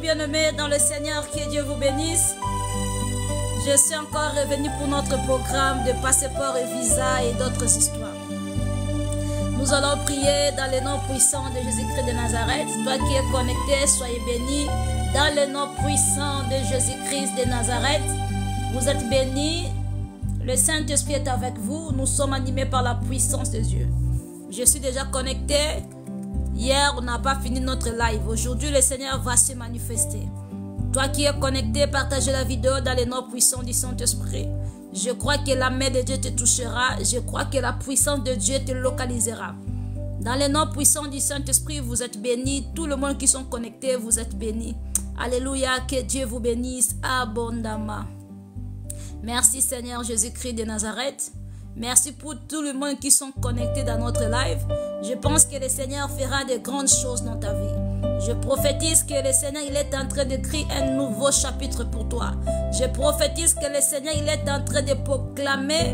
bien-aimés dans le Seigneur, que Dieu vous bénisse. Je suis encore revenu pour notre programme de passeport et visa et d'autres histoires. Nous allons prier dans le nom puissant de Jésus-Christ de Nazareth. Toi qui es connecté, soyez béni dans le nom puissant de Jésus-Christ de Nazareth. Vous êtes bénis. Le Saint-Esprit est avec vous. Nous sommes animés par la puissance de Dieu. Je suis déjà connecté. Hier, on n'a pas fini notre live. Aujourd'hui, le Seigneur va se manifester. Toi qui es connecté, partagez la vidéo dans le nom puissant du Saint-Esprit. Je crois que la main de Dieu te touchera. Je crois que la puissance de Dieu te localisera. Dans le nom puissant du Saint-Esprit, vous êtes bénis. Tout le monde qui sont connectés, vous êtes bénis. Alléluia, que Dieu vous bénisse abondamment. Merci Seigneur Jésus-Christ de Nazareth. Merci pour tout le monde qui sont connectés dans notre live. Je pense que le Seigneur fera de grandes choses dans ta vie. Je prophétise que le Seigneur il est en train d'écrire un nouveau chapitre pour toi. Je prophétise que le Seigneur il est en train de programmer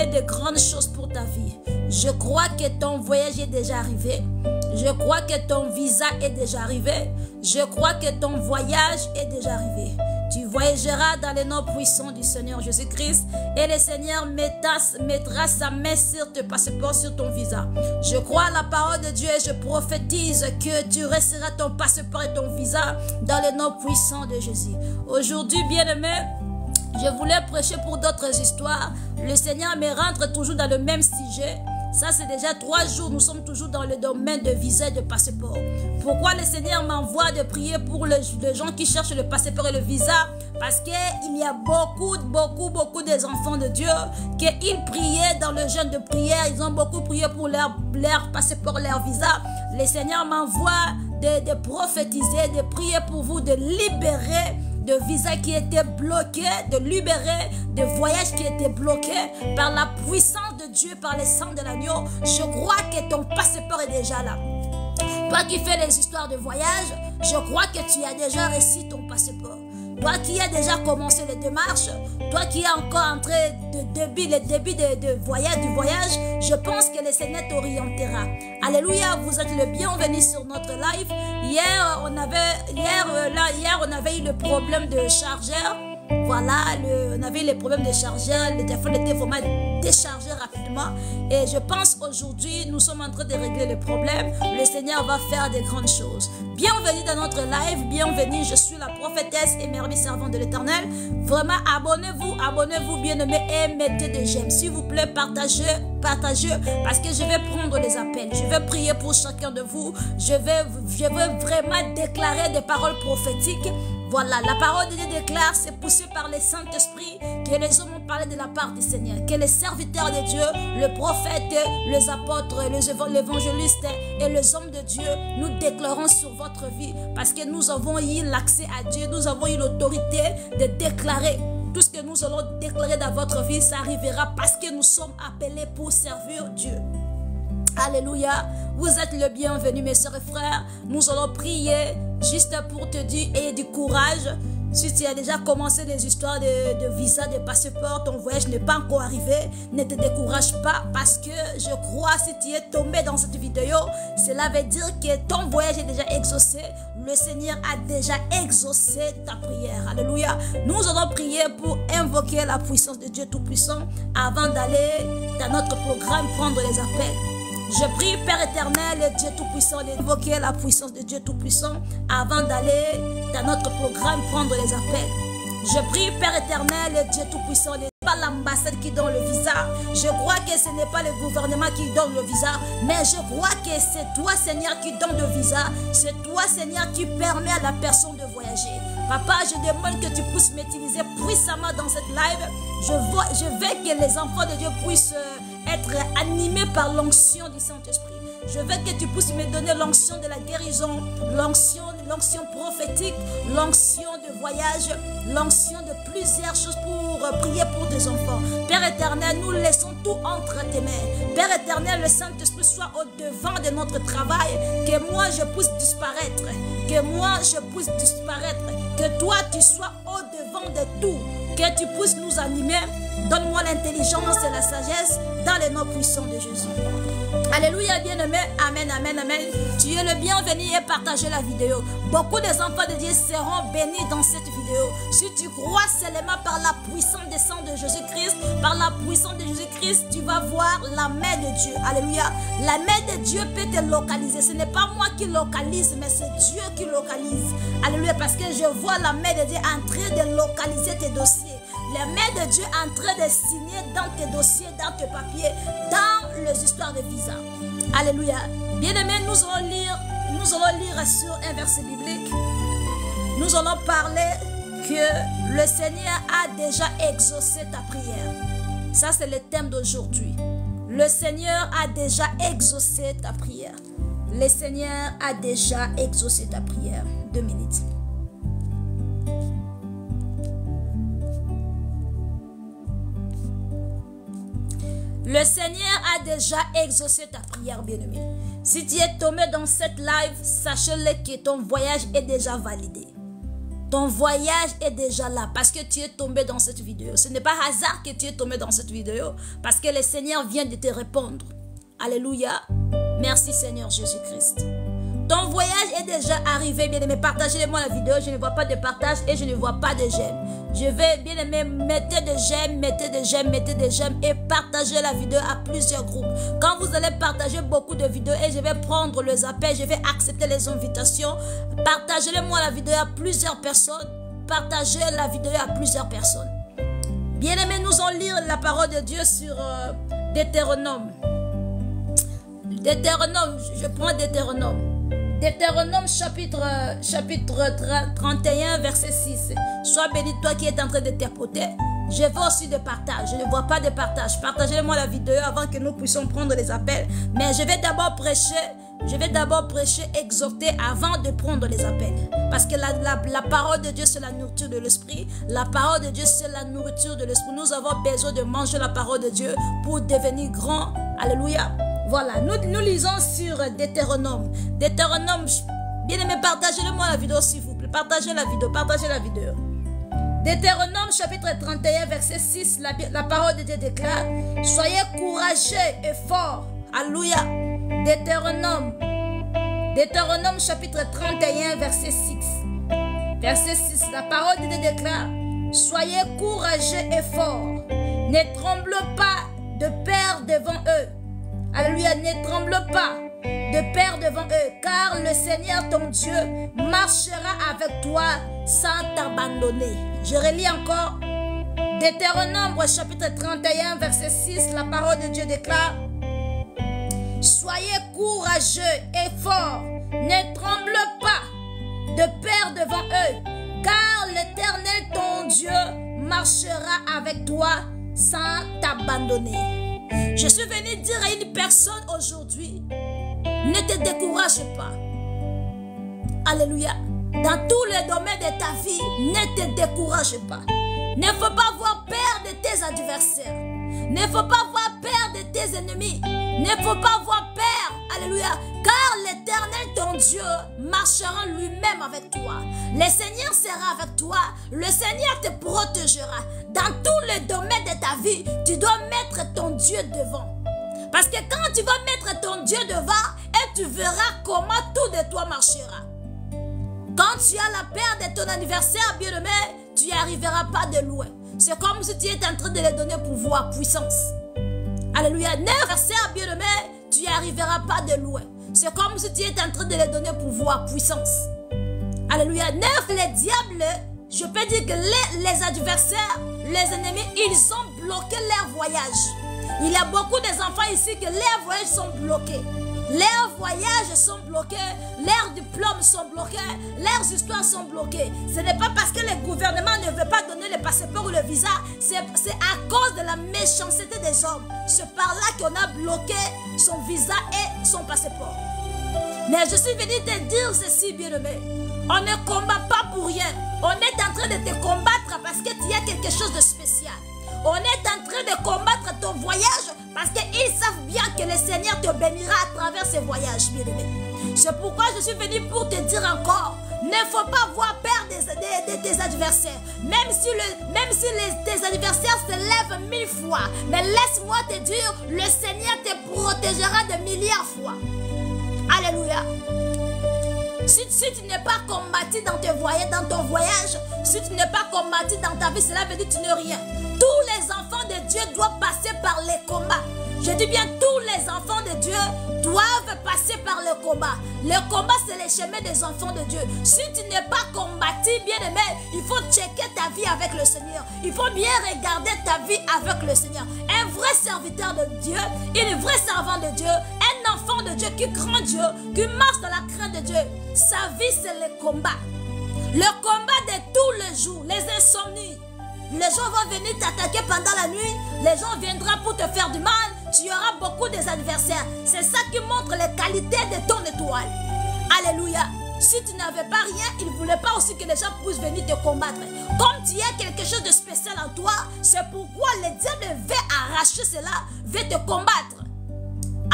de grandes choses pour ta vie. Je crois que ton voyage est déjà arrivé. Je crois que ton visa est déjà arrivé. Je crois que ton voyage est déjà arrivé. Tu voyageras dans le nom puissant du Seigneur Jésus-Christ et le Seigneur mettra sa main sur ton passeport, sur ton visa. Je crois à la parole de Dieu et je prophétise que tu resteras ton passeport et ton visa dans le nom puissant de Jésus. Aujourd'hui, bien-aimés, je voulais prêcher pour d'autres histoires. Le Seigneur me rentre toujours dans le même sujet. Ça, c'est déjà 3 jours. Nous sommes toujours dans le domaine de visa et de passeport. Pourquoi le Seigneur m'envoie de prier pour les gens qui cherchent le passeport et le visa? Parce qu'il y a beaucoup des enfants de Dieu qui priaient dans le jeûne de prière. Ils ont beaucoup prié pour leur passeport, leur visa. Le Seigneur m'envoie de prophétiser, de prier pour vous, de libérer de visas qui étaient bloqués, de libérer de voyages qui étaient bloqués par la puissance de Dieu, par le sang de l'agneau. Je crois que ton passeport est déjà là. Toi qui fais les histoires de voyage, je crois que tu as déjà reçu ton passeport. Toi qui as déjà commencé les démarches, toi qui es encore en train le début du voyage, je pense que le Seigneur t'orientera. Alléluia, vous êtes le bienvenu sur notre live. Hier, on avait eu le problème de chargeur. Voilà, on avait eu le problème de chargeur. Le téléphone était vraiment déchargé rapidement. Et je pense aujourd'hui, nous sommes en train de régler le problème. Le Seigneur va faire de grandes choses. Bienvenue dans notre live. Bienvenue, je suis la prophétesse et merveilleuse servante de l'Éternel. Vraiment, abonnez-vous bien-aimés et mettez des j'aime. S'il vous plaît, partagez, parce que je vais prendre les appels. Je vais prier pour chacun de vous. Je vais vraiment déclarer des paroles prophétiques. Voilà, la parole de Dieu déclare, c'est poussé par le Saint-Esprit que les hommes ont parlé de la part du Seigneur, que les serviteurs de Dieu, le prophète, les apôtres, les évangélistes et les hommes de Dieu, nous déclarons sur votre vie parce que nous avons eu l'accès à Dieu, nous avons eu l'autorité de déclarer. Tout ce que nous allons déclarer dans votre vie, ça arrivera parce que nous sommes appelés pour servir Dieu. Alléluia, vous êtes le bienvenu mes soeurs et frères. Nous allons prier juste pour te dire, ayez du courage. Si tu as déjà commencé les histoires de visa, de passeport, ton voyage n'est pas encore arrivé, ne te décourage pas parce que je crois si tu es tombé dans cette vidéo, cela veut dire que ton voyage est déjà exaucé. Le Seigneur a déjà exaucé ta prière. Alléluia. Nous allons prier pour invoquer la puissance de Dieu Tout-Puissant avant d'aller dans notre programme prendre les appels. Je prie, Père éternel, Dieu Tout-Puissant, d'évoquer la puissance de Dieu Tout-Puissant avant d'aller dans notre programme prendre les appels. Je prie, Père éternel, Dieu Tout-Puissant, ce n'est pas l'ambassade qui donne le visa. Je crois que ce n'est pas le gouvernement qui donne le visa, mais je crois que c'est toi, Seigneur, qui donne le visa. C'est toi, Seigneur, qui permet à la personne de voyager. Papa, je demande que tu puisses m'utiliser puissamment dans cette live. Je veux que les enfants de Dieu puissent être animés par l'onction du Saint-Esprit. Je veux que tu puisses me donner l'onction de la guérison, l'onction prophétique, l'onction de voyage, l'onction de plusieurs choses pour prier pour tes enfants. Père éternel, nous laissons tout entre tes mains. Père éternel, le Saint-Esprit soit au-devant de notre travail, que moi je puisse disparaître, que toi tu sois au-devant de tout, que tu puisses nous nous animer. Donne-moi l'intelligence et la sagesse dans les noms puissants de Jésus. Alléluia, bien-aimé. Amen, amen, amen. Tu es le bienvenu et partagez la vidéo. Beaucoup des enfants de Dieu seront bénis dans cette vidéo. Si tu crois seulement par la puissance des sangs de Jésus-Christ, par la puissance de Jésus-Christ, tu vas voir la main de Dieu. Alléluia. La main de Dieu peut te localiser. Ce n'est pas moi qui localise, mais c'est Dieu qui localise. Alléluia, parce que je vois la main de Dieu en train de localiser tes dossiers. La main de Dieu en train de signer dans tes dossiers, dans tes papiers, dans les histoires de visa. Alléluia. Bien-aimés, nous allons lire sur un verset biblique. Nous allons parler que le Seigneur a déjà exaucé ta prière. Ça, c'est le thème d'aujourd'hui. Le Seigneur a déjà exaucé ta prière. Le Seigneur a déjà exaucé ta prière. 2 minutes. Le Seigneur a déjà exaucé ta prière, bien-aimé. Si tu es tombé dans cette live, sache-le que ton voyage est déjà validé. Ton voyage est déjà là parce que tu es tombé dans cette vidéo. Ce n'est pas hasard que tu es tombé dans cette vidéo parce que le Seigneur vient de te répondre. Alléluia. Merci Seigneur Jésus-Christ. Ton voyage est déjà arrivé, bien-aimé. Partagez-moi la vidéo. Je ne vois pas de partage et je ne vois pas de j'aime. Je vais, bien-aimé, mettez des j'aime, mettez des j'aime, mettez des j'aime et partagez la vidéo à plusieurs groupes. Quand vous allez partager beaucoup de vidéos et je vais prendre les appels, je vais accepter les invitations, partagez-moi la vidéo à plusieurs personnes. Partagez la vidéo à plusieurs personnes. Bien-aimé, nous allons lire la parole de Dieu sur Deutéronome. Deutéronome, je prends Deutéronome. Deutéronome chapitre 31 verset 6. Sois béni toi qui es en train de t'écouter. Je veux aussi de partage. Je ne vois pas de partage. Partagez-moi la vidéo avant que nous puissions prendre les appels. Mais je vais d'abord prêcher, exhorter avant de prendre les appels. Parce que la parole de Dieu c'est la nourriture de l'esprit. La parole de Dieu c'est la nourriture de l'esprit. Nous avons besoin de manger la parole de Dieu pour devenir grand. Alléluia. Voilà, nous lisons sur Deutéronome. Deutéronome, bien aimé, partagez-le-moi la vidéo s'il vous plaît. Partagez la vidéo. Deutéronome chapitre 31 verset 6, la parole de Dieu déclare: soyez courageux et forts. Alléluia. Deutéronome chapitre 31 verset 6. Verset 6, la parole de Dieu déclare: soyez courageux et forts. Ne tremble pas de peur devant eux. Alléluia, ne tremble pas de peur devant eux, car le Seigneur ton Dieu marchera avec toi sans t'abandonner. Je relis encore Deutéronome chapitre 31 verset 6, la parole de Dieu déclare: soyez courageux et forts, ne tremble pas de peur devant eux, car l'Éternel ton Dieu marchera avec toi sans t'abandonner. Je suis venu dire à une personne aujourd'hui: ne te décourage pas. Alléluia. Dans tous les domaines de ta vie, ne te décourage pas. Ne faut pas avoir peur de tes adversaires. Ne faut pas avoir peur de tes ennemis. Ne faut pas avoir peur. Alléluia. Car l'Éternel ton Dieu marchera lui-même avec toi. Le Seigneur sera avec toi. Le Seigneur te protégera. Dans tous les domaines de ta vie, tu dois mettre ton Dieu devant. Parce que quand tu vas mettre ton Dieu devant, et tu verras comment tout de toi marchera. Quand tu as la peur de ton anniversaire, bien-aimé, tu n'y arriveras pas de loin. C'est comme si tu étais en train de leur donner pouvoir, puissance. Alléluia. Anniversaire, bien-aimé, tu n'y arriveras pas de loin. C'est comme si tu étais en train de leur donner pouvoir, puissance. Alléluia. Les diables, je peux dire que les adversaires, les ennemis, ils ont bloqué leur voyage. Il y a beaucoup d'enfants ici que leurs voyages sont bloqués. Leurs voyages sont bloqués, leurs diplômes sont bloqués, leurs histoires sont bloquées. Ce n'est pas parce que le gouvernement ne veut pas donner le passeport ou le visa, c'est à cause de la méchanceté des hommes. C'est par là qu'on a bloqué son visa et son passeport. Mais je suis venu te dire ceci, bien-aimé. On ne combat pas pour rien. On est en train de te combattre parce qu'il y a quelque chose de spécial. On est en train de combattre ton voyage parce qu'ils savent bien que le Seigneur te bénira à travers ces voyages, bien-aimé. C'est pourquoi je suis venu pour te dire encore, Ne faut pas avoir peur de tes adversaires. Même si tes adversaires se lèvent 1000 fois. Mais laisse-moi te dire, le Seigneur te protégera de milliards fois. Alléluia. Si tu n'es pas combattu dans ton voyage, si tu n'es pas combattu dans ta vie, cela veut dire que tu n'es rien. Tous les enfants de Dieu doivent passer par les combats. Je dis bien, tous les enfants de Dieu doivent passer par le combat. Le combat, c'est le chemin des enfants de Dieu. Si tu n'es pas combattu, bien aimé, il faut checker ta vie avec le Seigneur. Il faut bien regarder ta vie avec le Seigneur. Un vrai serviteur de Dieu, une vraie servante de Dieu, un enfant de Dieu qui craint Dieu, qui marche dans la crainte de Dieu. Sa vie, c'est le combat. Le combat de tous les jours, les insomnies. Les gens vont venir t'attaquer pendant la nuit. Les gens viendront pour te faire du mal. Tu auras beaucoup des adversaires. C'est ça qui montre les qualités de ton étoile. Alléluia. Si tu n'avais pas rien, il ne voulait pas aussi que les gens puissent venir te combattre. Comme tu as quelque chose de spécial en toi, c'est pourquoi le diable veut arracher cela, veut te combattre.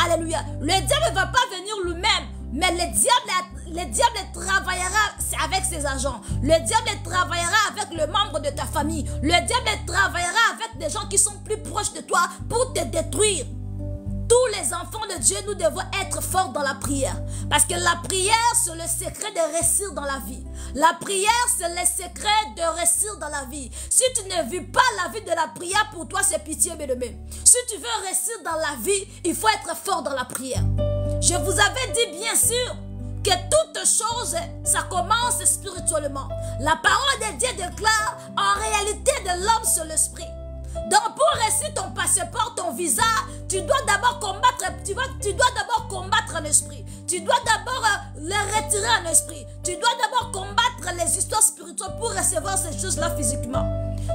Alléluia. Le diable ne va pas venir lui-même, mais le diable travaillera avec ses agents. Le diable travaillera avec le membre de ta famille. Le diable travaillera avec des gens qui sont plus proches de toi pour te détruire. Tous les enfants de Dieu, nous devons être forts dans la prière. Parce que la prière, c'est le secret de réussir dans la vie. La prière, c'est le secret de réussir dans la vie. Si tu ne vis pas la vie de la prière, pour toi, c'est pitié, bien-aimé. Si tu veux réussir dans la vie, il faut être fort dans la prière. Je vous avais dit, bien sûr, que toute chose, ça commence spirituellement. La parole de Dieu déclare, en réalité de l'homme, c'est l'esprit. Donc pour réussir ton passeport, ton visa, tu dois d'abord combattre, en esprit. Tu dois d'abord le retirer en esprit. Tu dois d'abord combattre les histoires spirituelles pour recevoir ces choses-là physiquement.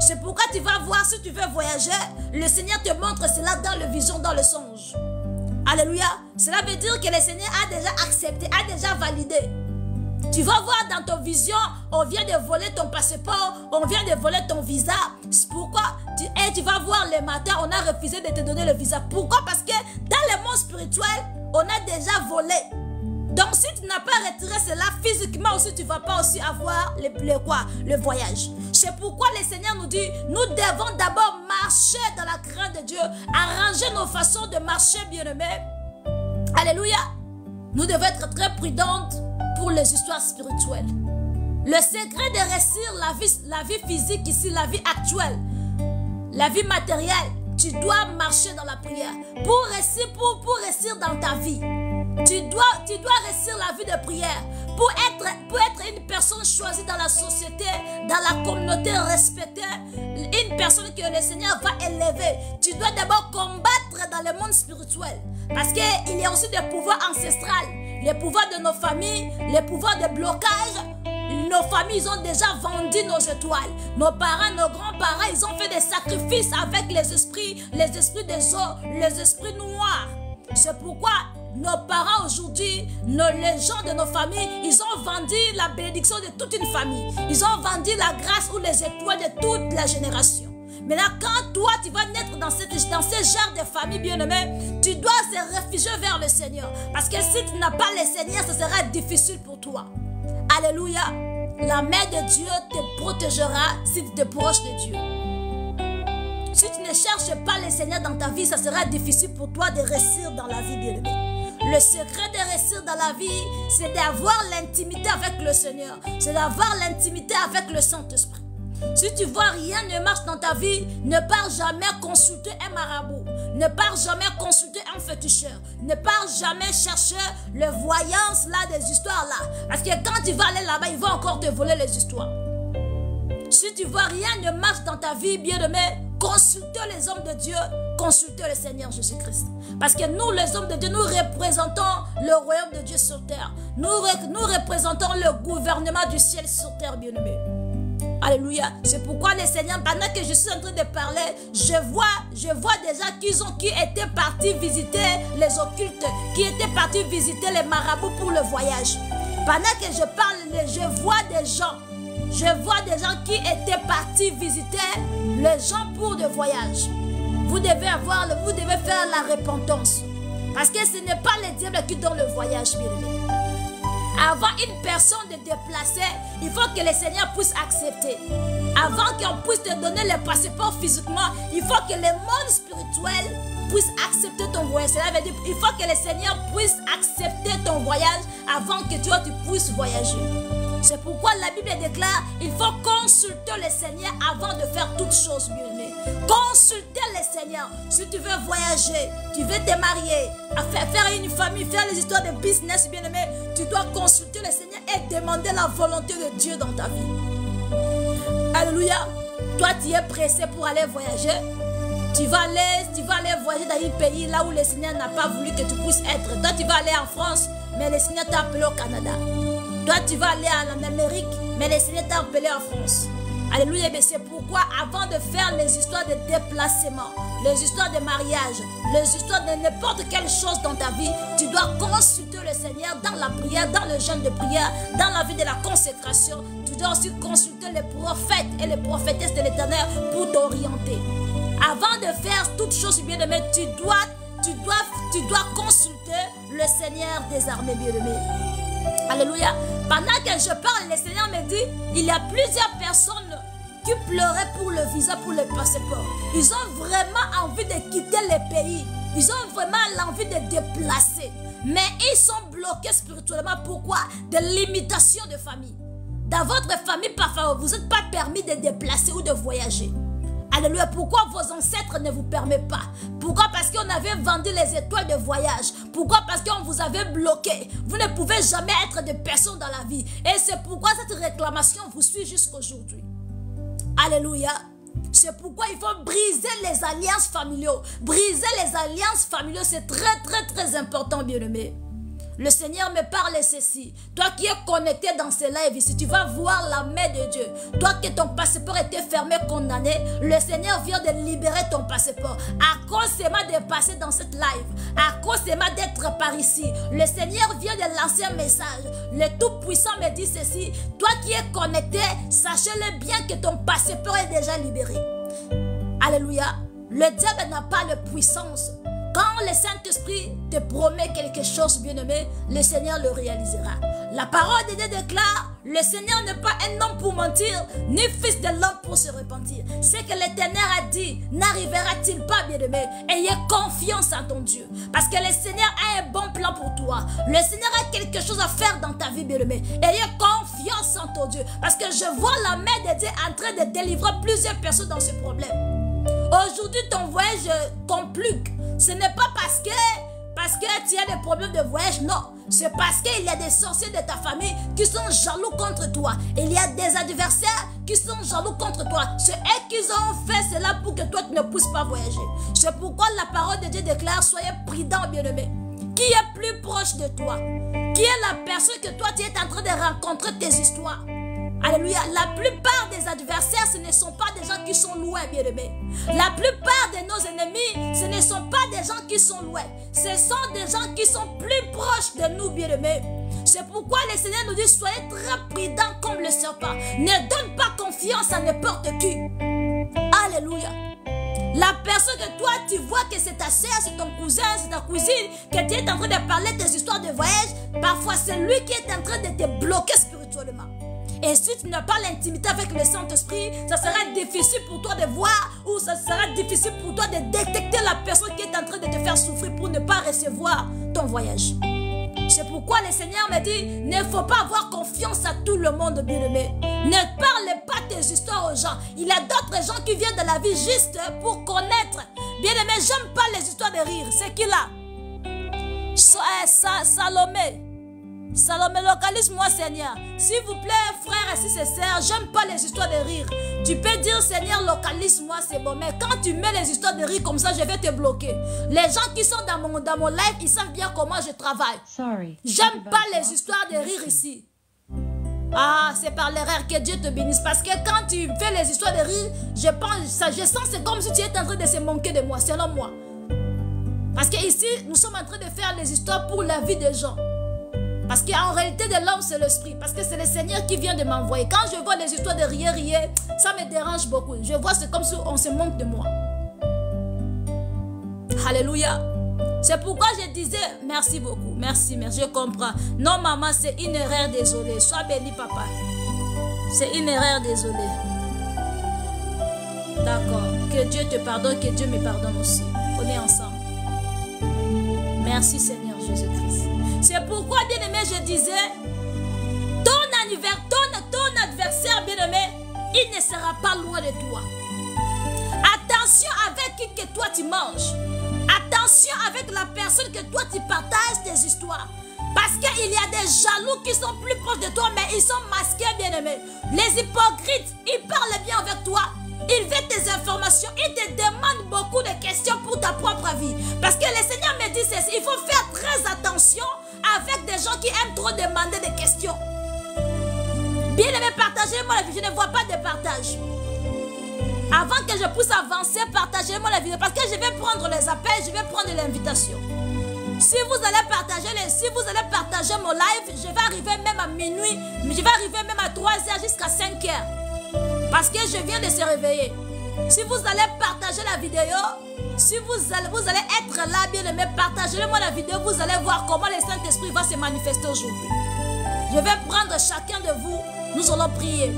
C'est pourquoi tu vas voir, si tu veux voyager, le Seigneur te montre cela dans le vision, dans le songe. Alléluia. Cela veut dire que le Seigneur a déjà accepté, a déjà validé. Tu vas voir dans ton vision, on vient de voler ton passeport, on vient de voler ton visa. C'est pourquoi tu vas voir le matin, on a refusé de te donner le visa. Pourquoi? Parce que dans le monde spirituel, on a déjà volé. Donc si tu n'as pas retiré cela physiquement aussi, tu ne vas pas aussi avoir le voyage. C'est pourquoi le Seigneur nous dit, nous devons d'abord marcher dans la crainte de Dieu, arranger nos façons de marcher, bien-aimés. Alléluia. Nous devons être très prudentes pour les histoires spirituelles. Le secret de réussir la vie physique ici, la vie actuelle, la vie matérielle, tu dois marcher dans la prière. Pour réussir dans ta vie, tu dois réussir la vie de prière. Pour être une personne choisie dans la société, dans la communauté respectée, une personne que le Seigneur va élever, tu dois d'abord combattre dans le monde spirituel. Parce qu'il y a aussi des pouvoirs ancestrales, les pouvoirs de nos familles, les pouvoirs de blocage. Nos familles, ils ont déjà vendu nos étoiles. Nos parents, nos grands-parents, ils ont fait des sacrifices avec les esprits des eaux, les esprits noirs. C'est pourquoi nos parents aujourd'hui, les gens de nos familles, ils ont vendu la bénédiction de toute une famille. Ils ont vendu la grâce ou les étoiles de toute la génération. Maintenant, quand toi, tu vas naître dans ce genre de famille bien-aimée, tu dois te réfugier vers le Seigneur. Parce que si tu n'as pas le Seigneur, ce sera difficile pour toi. Alléluia. La main de Dieu te protégera si tu te proches de Dieu. Si tu ne cherches pas le Seigneur dans ta vie, ça sera difficile pour toi de réussir dans la vie, bien-aimée. Le secret de réussir dans la vie, c'est d'avoir l'intimité avec le Seigneur. C'est d'avoir l'intimité avec le Saint-Esprit. Si tu vois rien ne marche dans ta vie, ne pars jamais consulter un marabout. Ne pars jamais consulter un féticheur. Ne pars jamais chercher les voyances là, des histoires là. Parce que quand tu vas aller là-bas, ils vont encore te voler les histoires. Si tu vois rien ne marche dans ta vie, bien-aimé, consultez les hommes de Dieu, consultez le Seigneur Jésus-Christ. Parce que nous, les hommes de Dieu, nous représentons le royaume de Dieu sur terre. Nous représentons le gouvernement du ciel sur terre, bien-aimé. Alléluia. C'est pourquoi le Seigneur, pendant que je suis en train de parler, je vois déjà qui étaient partis visiter les occultes, qui étaient partis visiter les marabouts pour le voyage. Pendant que je parle, je vois des gens qui étaient partis visiter les gens pour le voyage. Vous devez faire la repentance. Parce que ce n'est pas le diable qui donne le voyage, bien aimé. Avant une personne de déplacer, il faut que le Seigneur puisse accepter. Avant qu'on puisse te donner le passeport physiquement, il faut que le monde spirituel puisse accepter ton voyage. Cela veut dire qu'il faut que le Seigneur puisse accepter ton voyage avant que toi tu puisses voyager. C'est pourquoi la Bible déclare il faut consulter le Seigneur avant de faire toutes choses, bien-aimés. Consulter le Seigneur. Si tu veux voyager, tu veux te marier, faire une famille, faire les histoires de business, bien-aimé, tu dois consulter le Seigneur et demander la volonté de Dieu dans ta vie. Alléluia. Toi, tu es pressé pour aller voyager. Tu vas aller voyager dans un pays là où le Seigneur n'a pas voulu que tu puisses être. Toi, tu vas aller en France, mais le Seigneur t'a appelé au Canada. Toi, tu vas aller en Amérique, mais le Seigneur t'a appelé en France. Alléluia. C'est pourquoi avant de faire les histoires de déplacement, les histoires de mariage, les histoires de n'importe quelle chose dans ta vie, tu dois consulter le Seigneur dans la prière, dans le jeûne de prière, dans la vie de la consécration. Tu dois aussi consulter les prophètes et les prophétesses de l'Éternel pour t'orienter. Avant de faire toutes choses, bien-aimés, tu dois consulter le Seigneur des armées, bien-aimés. Alléluia. Pendant que je parle, le Seigneur me dit, il y a plusieurs personnes qui pleuraient pour le visa, pour le passeport. Ils ont vraiment envie de quitter le pays. Ils ont vraiment l'envie de déplacer. Mais ils sont bloqués spirituellement. Pourquoi? Des limitations de famille. Dans votre famille, parfois, vous n'êtes pas permis de déplacer ou de voyager. Alléluia. Pourquoi vos ancêtres ne vous permettent pas? Pourquoi? Parce qu'on avait vendu les étoiles de voyage. Pourquoi? Parce qu'on vous avait bloqué. Vous ne pouvez jamais être de personne dans la vie. Et c'est pourquoi cette réclamation vous suit jusqu'aujourd'hui. Alléluia. C'est pourquoi il faut briser les alliances familiaux. Briser les alliances familiaux, c'est très important, bien-aimé. Le Seigneur me parle ceci. Toi qui es connecté dans ce live ici, tu vas voir la main de Dieu. Toi que ton passeport était fermé, condamné, le Seigneur vient de libérer ton passeport. À cause seulement de passer dans cette live, à cause seulement d'être par ici, le Seigneur vient de lancer un message. Le Tout-Puissant me dit ceci. Toi qui es connecté, sachez-le bien que ton passeport est déjà libéré. Alléluia. Le diable n'a pas de puissance. Quand le Saint-Esprit te promet quelque chose, bien-aimé, le Seigneur le réalisera. La parole de Dieu déclare, le Seigneur n'est pas un homme pour mentir, ni fils de l'homme pour se repentir. Ce que l'Éternel a dit, n'arrivera-t-il pas, bien-aimé? Ayez confiance en ton Dieu. Parce que le Seigneur a un bon plan pour toi. Le Seigneur a quelque chose à faire dans ta vie, bien-aimé. Ayez confiance en ton Dieu. Parce que je vois la main de Dieu en train de délivrer plusieurs personnes dans ce problème. Aujourd'hui, ton voyage complique. Ce n'est pas parce que tu as des problèmes de voyage, non. C'est parce qu'il y a des sorciers de ta famille qui sont jaloux contre toi. Il y a des adversaires qui sont jaloux contre toi. C'est eux qui ont fait cela pour que toi tu ne puisses pas voyager. C'est pourquoi la parole de Dieu déclare, soyez prudents, bien-aimés. Qui est plus proche de toi? Qui est la personne que toi tu es en train de rencontrer tes histoires? Alléluia. La plupart des adversaires, ce ne sont pas des gens qui sont loin, bien-aimés. La plupart de nos ennemis, ce ne sont pas des gens qui sont loin. Ce sont des gens qui sont plus proches de nous, bien-aimés. C'est pourquoi le Seigneur nous dit, soyez très prudents comme le serpent. Ne donne pas confiance à n'importe qui. Alléluia. La personne que toi, tu vois que c'est ta soeur, c'est ton cousin, c'est ta cousine, que tu es en train de parler des histoires de voyage, parfois c'est lui qui est en train de te bloquer spirituellement. Et si tu n'as pas l'intimité avec le Saint-Esprit, ça sera difficile pour toi de voir ou ça sera difficile pour toi de détecter la personne qui est en train de te faire souffrir pour ne pas recevoir ton voyage. C'est pourquoi le Seigneur me dit, il ne faut pas avoir confiance à tout le monde, bien-aimé. Ne parle pas tes histoires aux gens. Il y a d'autres gens qui viennent de la vie juste pour connaître. Bien-aimé, j'aime pas les histoires de rire. C'est qui là? Salomé. Salomé, localise-moi, Seigneur. S'il vous plaît, frères et sœurs, j'aime pas les histoires de rire. Tu peux dire, Seigneur, localise-moi, c'est bon. Mais quand tu mets les histoires de rire comme ça, je vais te bloquer. Les gens qui sont dans mon live, ils savent bien comment je travaille. J'aime pas les histoires de rire ici. Ah, c'est par l'erreur que Dieu te bénisse. Parce que quand tu fais les histoires de rire, je sens c'est comme si tu étais en train de se manquer de moi, selon moi. Parce que ici, nous sommes en train de faire les histoires pour la vie des gens. Parce qu'en réalité de l'homme, c'est l'esprit. Parce que c'est le Seigneur qui vient de m'envoyer. Quand je vois les histoires de rire, ça me dérange beaucoup. Je vois c'est comme si on se moque de moi. Alléluia. C'est pourquoi je disais, merci beaucoup, merci, je comprends. Non maman, c'est une erreur, désolé. Sois béni papa. C'est une erreur, désolé. D'accord. Que Dieu te pardonne, que Dieu me pardonne aussi. On est ensemble. Merci Seigneur Jésus-Christ. C'est pourquoi, bien-aimé, je disais, ton adversaire, bien-aimé, il ne sera pas loin de toi. Attention avec qui que toi tu manges. Attention avec la personne que toi tu partages tes histoires. Parce qu'il y a des jaloux qui sont plus proches de toi, mais ils sont masqués, bien-aimés. Les hypocrites, ils parlent bien avec toi. Ils veulent tes informations. Ils te demandent beaucoup de questions pour ta propre vie. Parce que le Seigneur me dit ceci. Il faut faire très attention avec des gens qui aiment trop demander des questions. Bien-aimé, partagez-moi la vie. Je ne vois pas de partage. Avant que je puisse avancer, partagez-moi la vidéo. Parce que je vais prendre les appels, je vais prendre l'invitation. Si vous allez partager mon live, je vais arriver même à minuit. Je vais arriver même à 3h jusqu'à 5h. Parce que je viens de se réveiller. Si vous allez partager la vidéo, si vous allez être là, bien aimé, partagez-moi la vidéo. Vous allez voir comment le Saint-Esprit va se manifester aujourd'hui. Je vais prendre chacun de vous. Nous allons prier.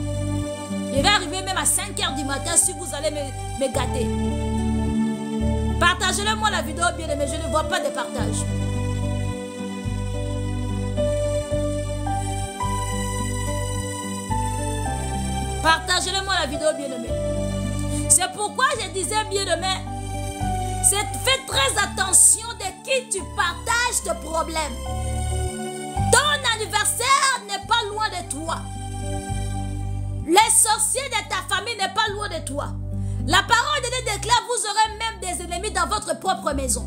Je vais arriver même à 5h du matin si vous allez me gâter. Partagez-le-moi la vidéo, bien aimé. Je ne vois pas de partage. Partagez-le-moi la vidéo, bien aimé. C'est pourquoi je disais, bien aimé, fais très attention de qui tu partages tes problèmes. Ton anniversaire n'est pas loin de toi. Les sorciers de ta famille n'est pas loin de toi. La parole de Dieu déclare, vous aurez même des ennemis dans votre propre maison.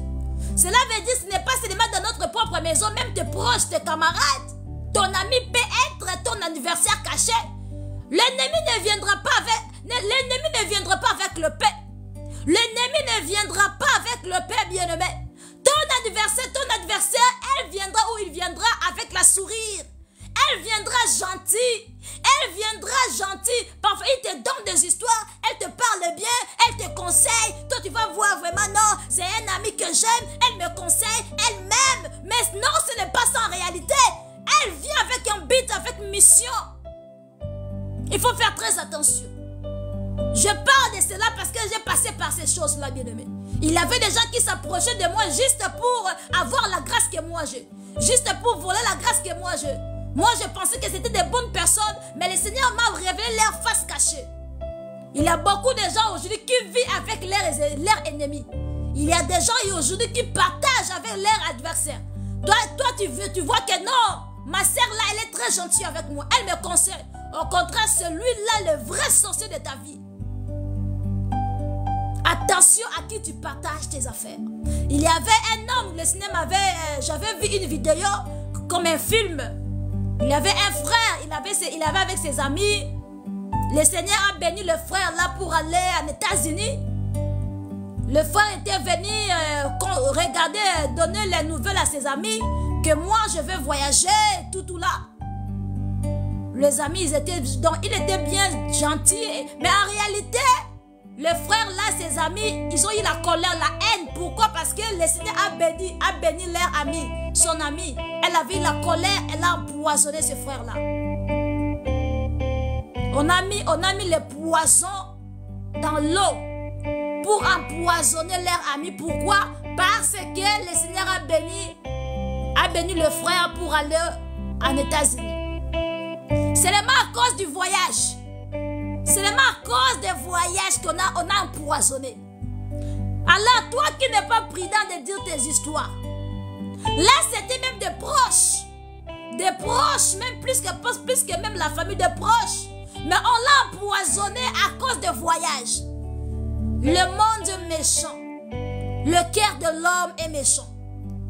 Cela veut dire, ce n'est pas seulement dans notre propre maison, même tes proches, tes camarades. Ton ami peut être ton anniversaire caché. L'ennemi ne viendra pas avec le paix. L'ennemi ne viendra pas avec le paix, bien-aimé. Ton adversaire, elle viendra où il viendra avec la sourire. Elle viendra gentille. Elle viendra gentille. Parfois, il te donne des histoires. Elle te parle bien. Elle te conseille. Toi, tu vas voir vraiment, non, c'est un ami que j'aime. Elle me conseille. Elle m'aime. Mais non, ce n'est pas ça en réalité. Elle vient avec un but, avec une mission. Il faut faire très attention. Je parle de cela parce que j'ai passé par ces choses-là, bien-aimé. Il y avait des gens qui s'approchaient de moi juste pour avoir la grâce que moi j'ai. Juste pour voler la grâce que moi j'ai. Moi, je pensais que c'était des bonnes personnes, mais le Seigneur m'a révélé leur face cachée. Il y a beaucoup de gens aujourd'hui qui vivent avec leurs ennemis. Il y a des gens aujourd'hui qui partagent avec leurs adversaires. Toi tu vois que non, ma sœur là, elle est très gentille avec moi. Elle me conseille. Au contraire, c'est lui-là le vrai sorcier de ta vie. Attention à qui tu partages tes affaires. Il y avait un homme, le cinéma j'avais vu une vidéo comme un film. Il y avait un frère, il avait avec ses amis. Le Seigneur a béni le frère là pour aller aux États-Unis. Le frère était venu regarder, donner les nouvelles à ses amis que moi je veux voyager, tout là. Les amis, il était bien gentils. Mais en réalité, le frère là, ses amis, ils ont eu la colère, la haine. Pourquoi? Parce que le Seigneur a béni leur ami, son ami. Elle avait eu la colère, elle a empoisonné ce frère-là. On a mis le poison dans l'eau pour empoisonner leur ami. Pourquoi? Parce que le Seigneur a béni le frère pour aller en États-Unis. Seulement à cause du voyage. Seulement à cause des voyages qu'on a empoisonné. Alors toi qui n'es pas prudent de dire tes histoires. Là c'était même des proches. Des proches, même plus que même la famille de proches. Mais on l'a empoisonné à cause des voyages. Le monde est méchant. Le cœur de l'homme est méchant.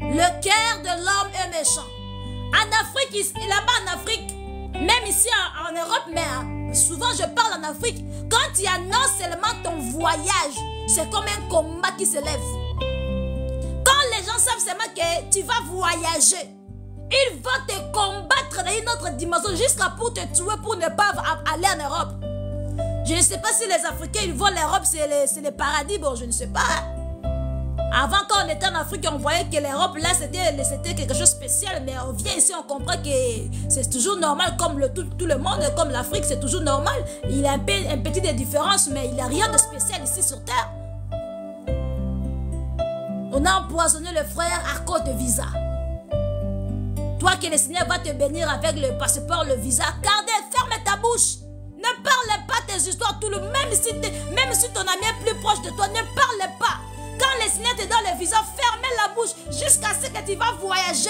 Le cœur de l'homme est méchant. En Afrique, là-bas en Afrique, même ici en Europe, mais souvent je parle en Afrique, quand tu annonces seulement ton voyage, c'est comme un combat qui se lève. Quand les gens savent seulement que tu vas voyager, ils vont te combattre dans une autre dimension jusqu'à pour te tuer pour ne pas aller en Europe. Je ne sais pas si les Africains ils voient l'Europe, c'est le paradis, bon je ne sais pas. Avant, quand on était en Afrique, on voyait que l'Europe, là, c'était quelque chose de spécial. Mais on vient ici, on comprend que c'est toujours normal, comme tout le monde, comme l'Afrique, c'est toujours normal. Il y a un petit de différence, mais il n'y a rien de spécial ici sur Terre. On a empoisonné le frère à cause de visa. Toi que le Seigneur va te bénir avec le passeport, le visa, ferme ta bouche. Ne parle pas tes histoires, même si ton ami est plus proche de toi, ne parle pas. Quand le Seigneur te donne le visa, ferme la bouche jusqu'à ce que tu vas voyager.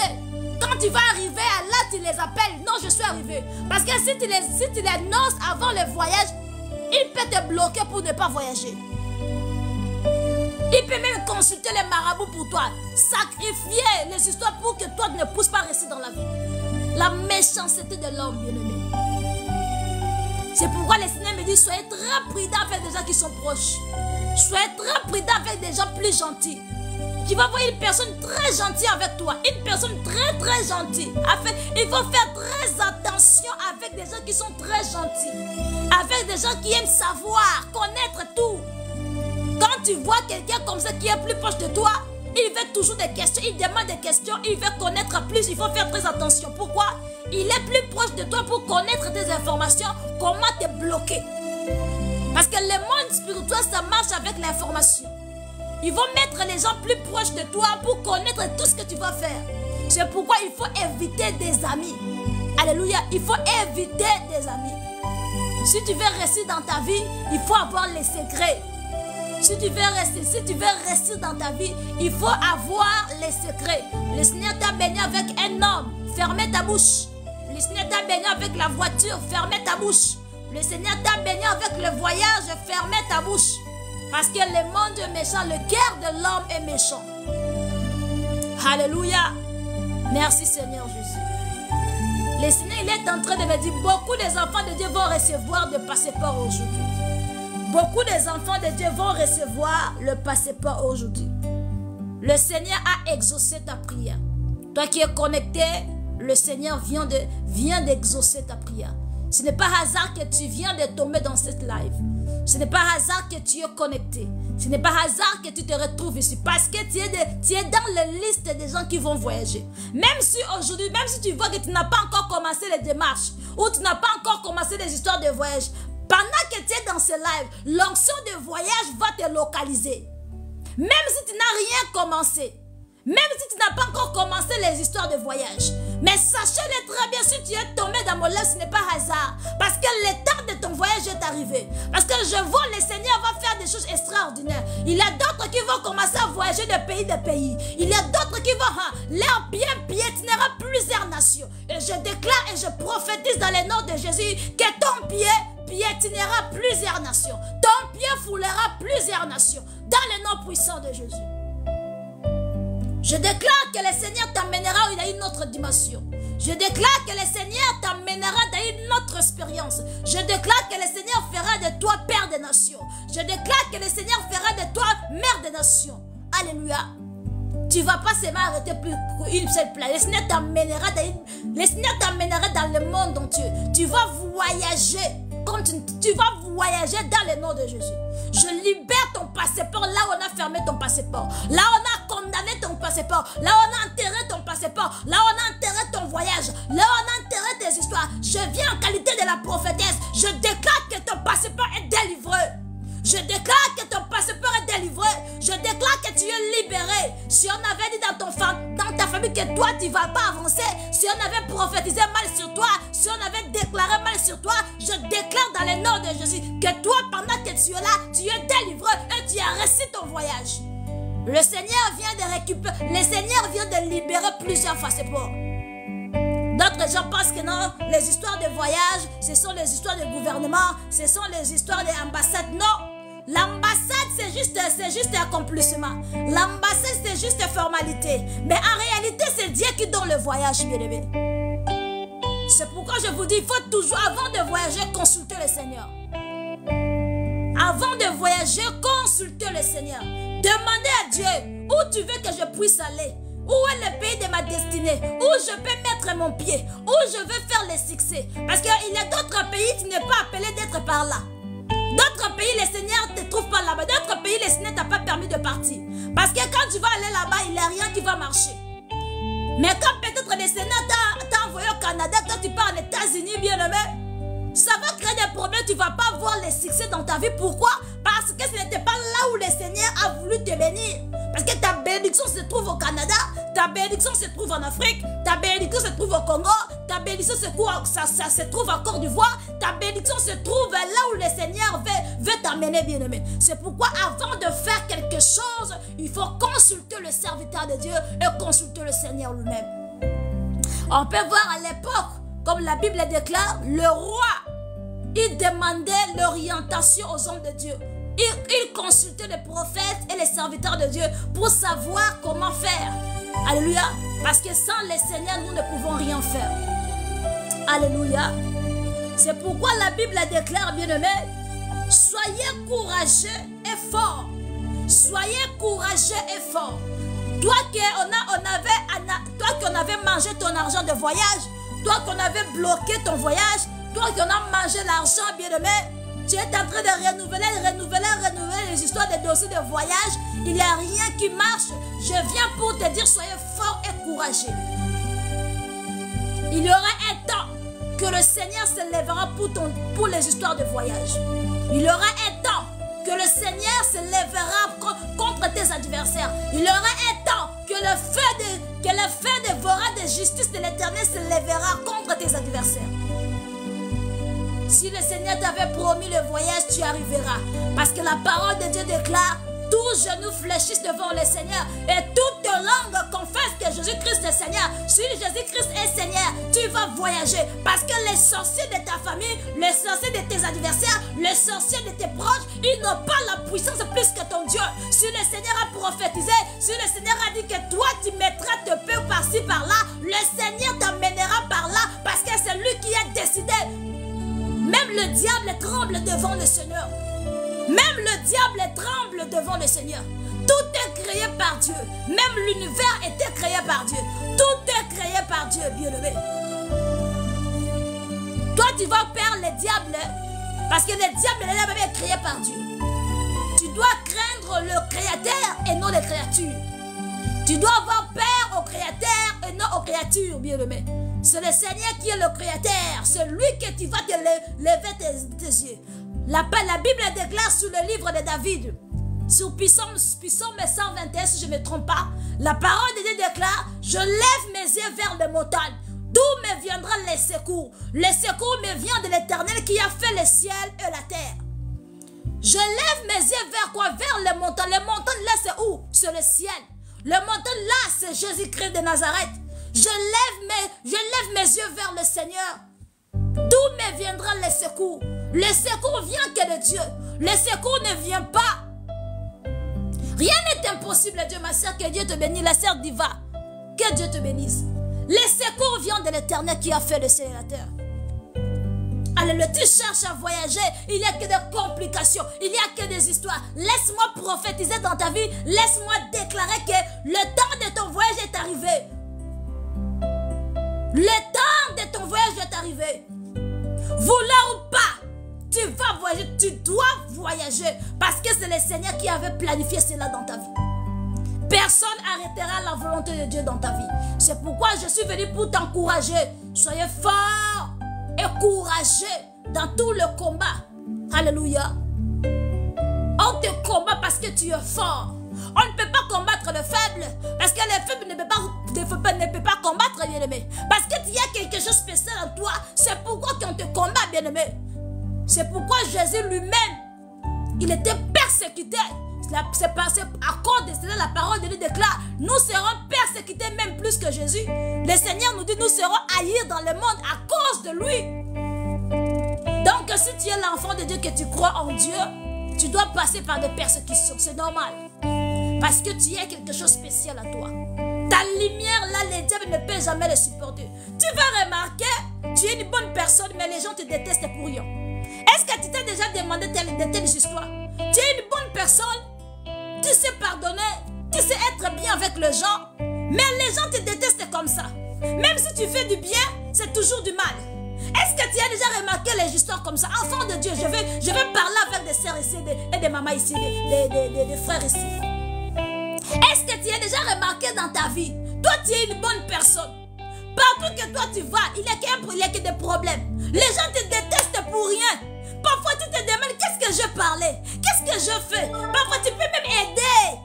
Quand tu vas arriver à là, tu les appelles. Non, je suis arrivé. Parce que si tu les annonces avant le voyage, il peut te bloquer pour ne pas voyager. Il peut même consulter les marabouts pour toi. Sacrifier les histoires pour que toi ne puisses pas rester dans la vie. La méchanceté de l'homme, bien-aimé. C'est pourquoi le Seigneur me dit, soyez très prudents avec des gens qui sont proches. Soyez très prudents avec des gens plus gentils. Tu vas voir une personne très gentille avec toi. Une personne très très gentille. Il faut faire très attention avec des gens qui sont très gentils. Avec des gens qui aiment savoir, connaître tout. Quand tu vois quelqu'un comme ça qui est plus proche de toi, il veut toujours des questions, il demande des questions, il veut connaître plus, il faut faire très attention. Pourquoi? Il est plus proche de toi pour connaître tes informations, comment te bloquer. Parce que le monde spirituel, ça marche avec l'information. Ils vont mettre les gens plus proches de toi pour connaître tout ce que tu vas faire. C'est pourquoi il faut éviter des amis. Alléluia, il faut éviter des amis. Si tu veux rester dans ta vie, il faut avoir les secrets. Si tu veux rester dans ta vie, il faut avoir les secrets. Le Seigneur t'a béni avec un homme, fermez ta bouche. Le Seigneur t'a béni avec la voiture, fermez ta bouche. Le Seigneur t'a béni avec le voyage, fermez ta bouche. Parce que le monde est méchant, le cœur de l'homme est méchant. Alléluia. Merci Seigneur Jésus. Le Seigneur il est en train de me dire, beaucoup des enfants de Dieu vont recevoir le passeport aujourd'hui. Beaucoup des enfants de Dieu vont recevoir le passeport aujourd'hui. Le Seigneur a exaucé ta prière. Toi qui es connecté, le Seigneur vient d'exaucer ta prière. Ce n'est pas hasard que tu viens de tomber dans cette live. Ce n'est pas hasard que tu es connecté. Ce n'est pas hasard que tu te retrouves ici. Parce que tu es dans la liste des gens qui vont voyager. Même si aujourd'hui, même si tu vois que tu n'as pas encore commencé les démarches, ou tu n'as pas encore commencé les histoires de voyage, pendant que tu es dans ce live, l'onction de voyage va te localiser. Même si tu n'as rien commencé. Même si tu n'as pas encore commencé les histoires de voyage. Mais sachez-le très bien, si tu es tombé dans mon live, ce n'est pas hasard. Parce que le temps de ton voyage est arrivé. Parce que je vois le Seigneur va faire des choses extraordinaires. Il y a d'autres qui vont commencer à voyager de pays. Il y a d'autres qui vont, leur pied piétinera plusieurs nations. Et je déclare et je prophétise dans le nom de Jésus que ton pied piétinera plusieurs nations. Ton pied foulera plusieurs nations. Dans le nom puissant de Jésus. Je déclare que le Seigneur t'emmènera dans une autre dimension. Je déclare que le Seigneur t'emmènera dans une autre expérience. Je déclare que le Seigneur fera de toi père des nations. Je déclare que le Seigneur fera de toi mère des nations. Alléluia. Tu ne vas pas seulement arrêter pour une seule place. Le Seigneur t'emmènera dans le monde entier. Tu vas voyager. Tu vas voyager dans le nom de Jésus. Je libère ton passeport là où on a fermé ton passeport. Là où on a condamné ton passeport. Là où on a enterré ton passeport. Là où on a enterré ton voyage. Là où on a enterré tes histoires. Je viens en qualité de la prophétesse. Je déclare que ton passeport est délivré. Je déclare que ton passeport est délivré. Je déclare que tu es libéré. Si on avait dit dans ta famille que toi tu ne vas pas avancer, si on avait prophétisé mal sur toi, si on avait déclaré mal sur toi, je déclare dans le nom de Jésus que toi pendant que tu es là, tu es délivré et tu as réussi ton voyage. Le Seigneur vient de récupérer, le Seigneur vient de libérer plusieurs passeports. D'autres gens pensent que non, les histoires de voyage, ce sont les histoires de gouvernement, ce sont les histoires d'ambassade. Non. L'ambassade, c'est juste un accomplissement. L'ambassade, c'est juste une formalité. Mais en réalité, c'est Dieu qui donne le voyage, bien-aimé. C'est pourquoi je vous dis, il faut toujours, avant de voyager, consulter le Seigneur. Avant de voyager, consulter le Seigneur. Demandez à Dieu où tu veux que je puisse aller. Où est le pays de ma destinée? Où je peux mettre mon pied? Où je veux faire le succès? Parce qu'il y a d'autres pays qui n'est pas appelé d'être par là. D'autres pays, le Seigneur ne te trouve pas là-bas. D'autres pays, le Seigneur ne t'a pas permis de partir. Parce que quand tu vas aller là-bas, il n'y a rien qui va marcher. Mais quand peut-être le Seigneur t'a envoyé au Canada, quand tu pars aux États-Unis, bien aimé, ça va créer des problèmes. Tu ne vas pas voir les succès dans ta vie. Pourquoi? Parce que ce n'était pas là où le Seigneur a voulu te bénir. Parce que ta bénédiction se trouve au Canada, ta bénédiction se trouve en Afrique, ta bénédiction se trouve au Congo, ta bénédiction se trouve en Côte d'Ivoire, ta bénédiction se trouve là où le Seigneur veut t'amener, bien-aimé. C'est pourquoi avant de faire quelque chose, il faut consulter le serviteur de Dieu et consulter le Seigneur lui-même. On peut voir à l'époque, comme la Bible déclare, le roi, il demandait l'orientation aux hommes de Dieu. Il consultait les prophètes et les serviteurs de Dieu pour savoir comment faire. Alléluia. Parce que sans le Seigneur, nous ne pouvons rien faire. Alléluia. C'est pourquoi la Bible déclare, bien-aimé, soyez courageux et forts. Soyez courageux et forts. Toi qui avait mangé ton argent de voyage, toi qu'on avait bloqué ton voyage, toi qui en as mangé l'argent, bien-aimé, tu es en train de renouveler les histoires de dossiers de voyage. Il n'y a rien qui marche. Je viens pour te dire, soyez forts et courageux. Il y aura un temps que le Seigneur se lèvera pour les histoires de voyage. Il y aura un temps que le Seigneur se lèvera contre tes adversaires. Il y aura un temps que le feu dévorant de justice de l'Éternel se lèvera contre tes adversaires. Si le Seigneur t'avait promis le voyage, tu arriveras. Parce que la parole de Dieu déclare, tous genoux fléchissent devant le Seigneur et toute langue confesse que Jésus-Christ est Seigneur. Si Jésus-Christ est Seigneur, tu vas voyager. Parce que les sorciers de ta famille, les sorciers de tes adversaires, les sorciers de tes proches, ils n'ont pas la puissance plus que ton Dieu. Si le Seigneur a prophétisé, si le Seigneur a dit que toi tu mettras tes pieds par-ci par-là, le Seigneur t'amènera par là parce que c'est lui qui a décidé. Même le diable tremble devant le Seigneur. Même le diable tremble devant le Seigneur. Tout est créé par Dieu. Même l'univers était créé par Dieu. Tout est créé par Dieu, bien-aimé. Toi, tu vas perdre le diable parce que le diable est créé par Dieu. Tu dois craindre le Créateur et non les créatures. Tu dois avoir peur au Créateur et non aux créatures, bien-aimé. C'est le Seigneur qui est le Créateur. C'est lui que tu vas te lever tes yeux. La Bible déclare sur le livre de David, sur Psaume 121, si je ne me trompe pas, la parole de Dieu déclare, je lève mes yeux vers les montagnes. D'où me viendra les secours? Les secours me viennent de l'Éternel qui a fait le ciel et la terre. Je lève mes yeux vers quoi? Vers les montagnes. Les montagnes là c'est où? C'est le ciel. Les montagnes là c'est Jésus-Christ de Nazareth. Je lève mes yeux vers le Seigneur. D'où me viendra les secours? Le secours vient que de Dieu. Le secours ne vient pas. Rien n'est impossible, Dieu, ma soeur. Que Dieu te bénisse, la sœur Diva. Que Dieu te bénisse. Le secours vient de l'Éternel qui a fait le ciel et la terre. Alléluia, tu cherches à voyager, il n'y a que des complications, il n'y a que des histoires. Laisse-moi prophétiser dans ta vie. Laisse-moi déclarer que le temps de ton voyage est arrivé. Le temps de ton voyage est arrivé. Voulant ou pas, tu vas voyager, tu dois voyager. Parce que c'est le Seigneur qui avait planifié cela dans ta vie. Personne n'arrêtera la volonté de Dieu dans ta vie. C'est pourquoi je suis venu pour t'encourager. Soyez fort et courageux dans tout le combat. Alléluia. On te combat parce que tu es fort. On ne peut pas combattre le faible. Parce que le faible ne peut pas combattre, bien-aimé. Parce qu'il y a quelque chose de spécial en toi. C'est pourquoi on te combat, bien-aimé. C'est pourquoi Jésus lui-même, il était persécuté. C'est à cause de cela, la parole de Dieu déclare, nous serons persécutés même plus que Jésus. Le Seigneur nous dit, nous serons haïs dans le monde à cause de lui. Donc, si tu es l'enfant de Dieu, que tu crois en Dieu, tu dois passer par des persécutions. C'est normal. Parce que tu as quelque chose de spécial à toi. Ta lumière, là, le diable ne peut jamais le supporter. Tu vas remarquer, tu es une bonne personne, mais les gens te détestent pour rien. Est-ce que tu t'es déjà demandé de telles histoires? Tu es une bonne personne, tu sais pardonner, tu sais être bien avec les gens, mais les gens te détestent comme ça. Même si tu fais du bien, c'est toujours du mal. Est-ce que tu as déjà remarqué les histoires comme ça? Enfant de Dieu, je vais parler avec des sœurs ici et des mamans ici, des frères ici. Est-ce que tu as déjà remarqué dans ta vie, toi tu es une bonne personne. Partout que toi tu vas, il n'y a que des problèmes. Les gens te détestent pour rien. Parfois tu te demandes qu'est-ce que je parlais, qu'est-ce que je fais. Parfois tu peux même aider.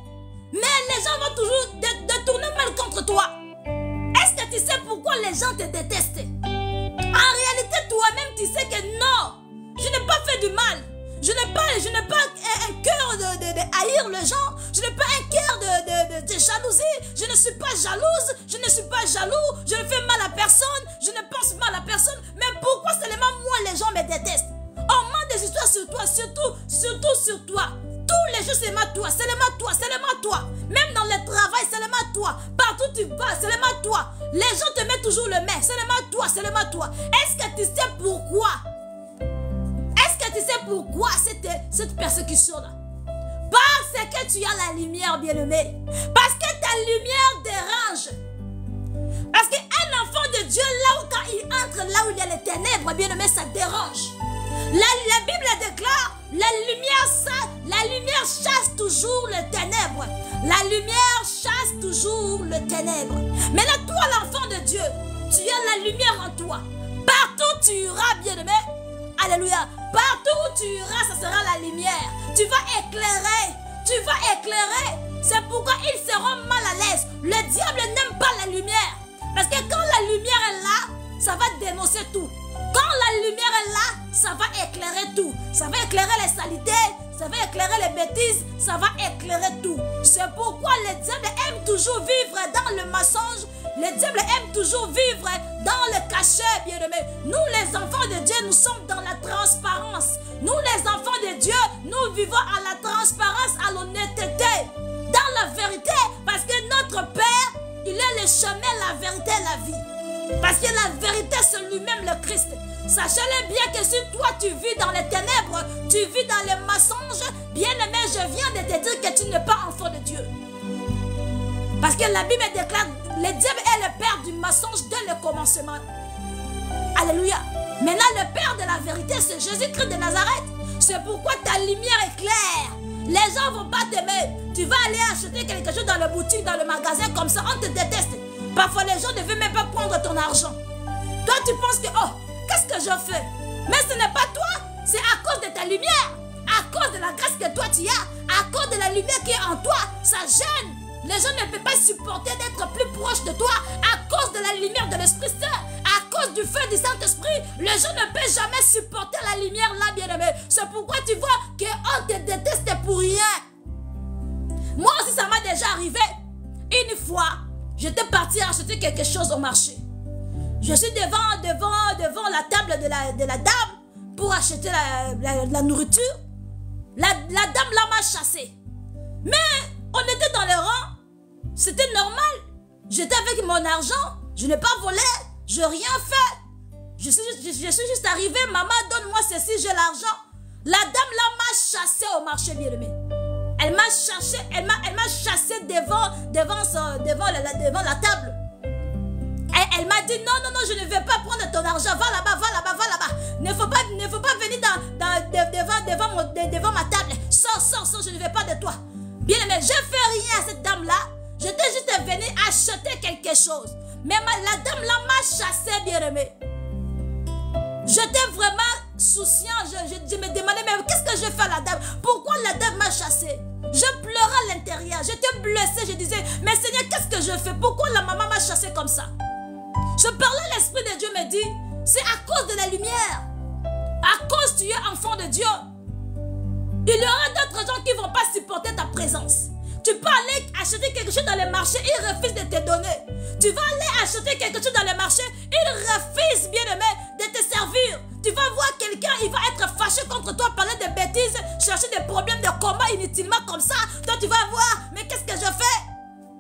Mais les gens vont toujours détourner mal contre toi. Est-ce que tu sais pourquoi les gens te détestent? En réalité, toi-même, tu sais que non, je n'ai pas fait du mal. Je n'ai pas un cœur de haïr les gens. Je n'ai pas un cœur de jalousie. Je ne suis pas jalouse. Je ne suis pas jaloux. Je ne fais mal à personne. Je ne pense mal à personne. Mais pourquoi seulement moi, les gens me détestent? On ment des histoires sur toi, surtout sur toi. Tous les jours, c'est seulement toi, seulement toi. Même dans le travail, seulement toi. Partout où tu vas, seulement toi. Les gens te mettent toujours le mais, seulement toi. Est-ce que tu sais pourquoi? Est-ce que tu sais pourquoi cette persécution-là? Parce que tu as la lumière, bien-aimé. Parce que ta lumière dérange. Parce qu'un enfant de Dieu, là où quand il entre, là où il y a les ténèbres, bien-aimé, ça dérange. La Bible déclare, la lumière chasse toujours le ténèbre. La lumière chasse toujours le ténèbre. Mais là, toi, l'enfant de Dieu, tu as la lumière en toi. Partout tu iras, bien-aimé. Alléluia. Partout où tu iras, ça sera la lumière. Tu vas éclairer. C'est pourquoi ils seront mal à l'aise. Le diable n'aime pas la lumière. Parce que quand la lumière est là, ça va dénoncer tout. Quand la lumière est là, ça va éclairer tout. Ça va éclairer les saletés, ça va éclairer les bêtises, ça va éclairer tout. C'est pourquoi le diable aime toujours vivre dans le mensonge. Le diable aime toujours vivre dans le cachet, bien-aimés. Nous, les enfants de Dieu, nous sommes dans la transparence. Nous, les enfants de Dieu, nous vivons à la transparence, à l'honnêteté, dans la vérité. Parce que notre Père, il est le chemin, la vérité et la vie. Parce que la vérité, c'est lui-même le Christ. Sachez-le bien que si toi tu vis dans les ténèbres, tu vis dans les mensonges, bien aimé, je viens de te dire que tu n'es pas enfant de Dieu. Parce que la Bible déclare, le diable est le père du mensonge dès le commencement. Alléluia. Maintenant, le père de la vérité, c'est Jésus-Christ de Nazareth. C'est pourquoi ta lumière est claire. Les gens ne vont pas t'aimer. Tu vas aller acheter quelque chose dans la boutique, dans le magasin, comme ça, on te déteste. Parfois, les gens ne veulent même pas prendre ton argent. Toi, tu penses que, oh, qu'est-ce que je fais? Mais ce n'est pas toi, c'est à cause de ta lumière, à cause de la grâce que toi tu as, à cause de la lumière qui est en toi, ça gêne. Les gens ne peuvent pas supporter d'être plus proches de toi à cause de la lumière de l'Esprit Saint, à cause du feu du Saint-Esprit. Les gens ne peuvent jamais supporter la lumière là, bien-aimé. C'est pourquoi tu vois qu'on te déteste pour rien. Moi aussi, ça m'a déjà arrivé. Une fois, j'étais partie acheter quelque chose au marché. Je suis devant la table de la dame pour acheter la nourriture. La dame là m'a chassé. Mais on était dans le rang. C'était normal. J'étais avec mon argent. Je n'ai pas volé. Je n'ai rien fait. Je suis juste arrivée. Maman, donne-moi ceci, j'ai l'argent. La dame là m'a chassé au marché, bien aimé. Elle m'a chassé devant la table. Elle m'a dit non, je ne vais pas prendre ton argent. Va là-bas. Ne faut pas venir devant ma table. Sors, je ne vais pas de toi. Bien aimé, je ne fais rien à cette dame-là. J'étais juste venue acheter quelque chose. Mais la dame là m'a chassé, bien aimé. J'étais vraiment souciant. Je me demandais, mais qu'est-ce que je fais à la dame? Pourquoi la dame m'a chassé? Je pleurais à l'intérieur. J'étais blessée. Je disais, mais Seigneur, qu'est-ce que je fais? Pourquoi la maman m'a chassé comme ça? Je parlais, l'Esprit de Dieu me dit, c'est à cause de la lumière. À cause tu es enfant de Dieu. Il y aura d'autres gens qui ne vont pas supporter ta présence. Tu peux aller acheter quelque chose dans le marché, ils refusent de te donner. Tu vas aller acheter quelque chose dans le marché, ils refusent, bien aimé, de te servir. Tu vas voir quelqu'un, il va être fâché contre toi, parler de bêtises, chercher des problèmes de combat inutilement comme ça. Toi, tu vas voir, mais qu'est-ce que je fais?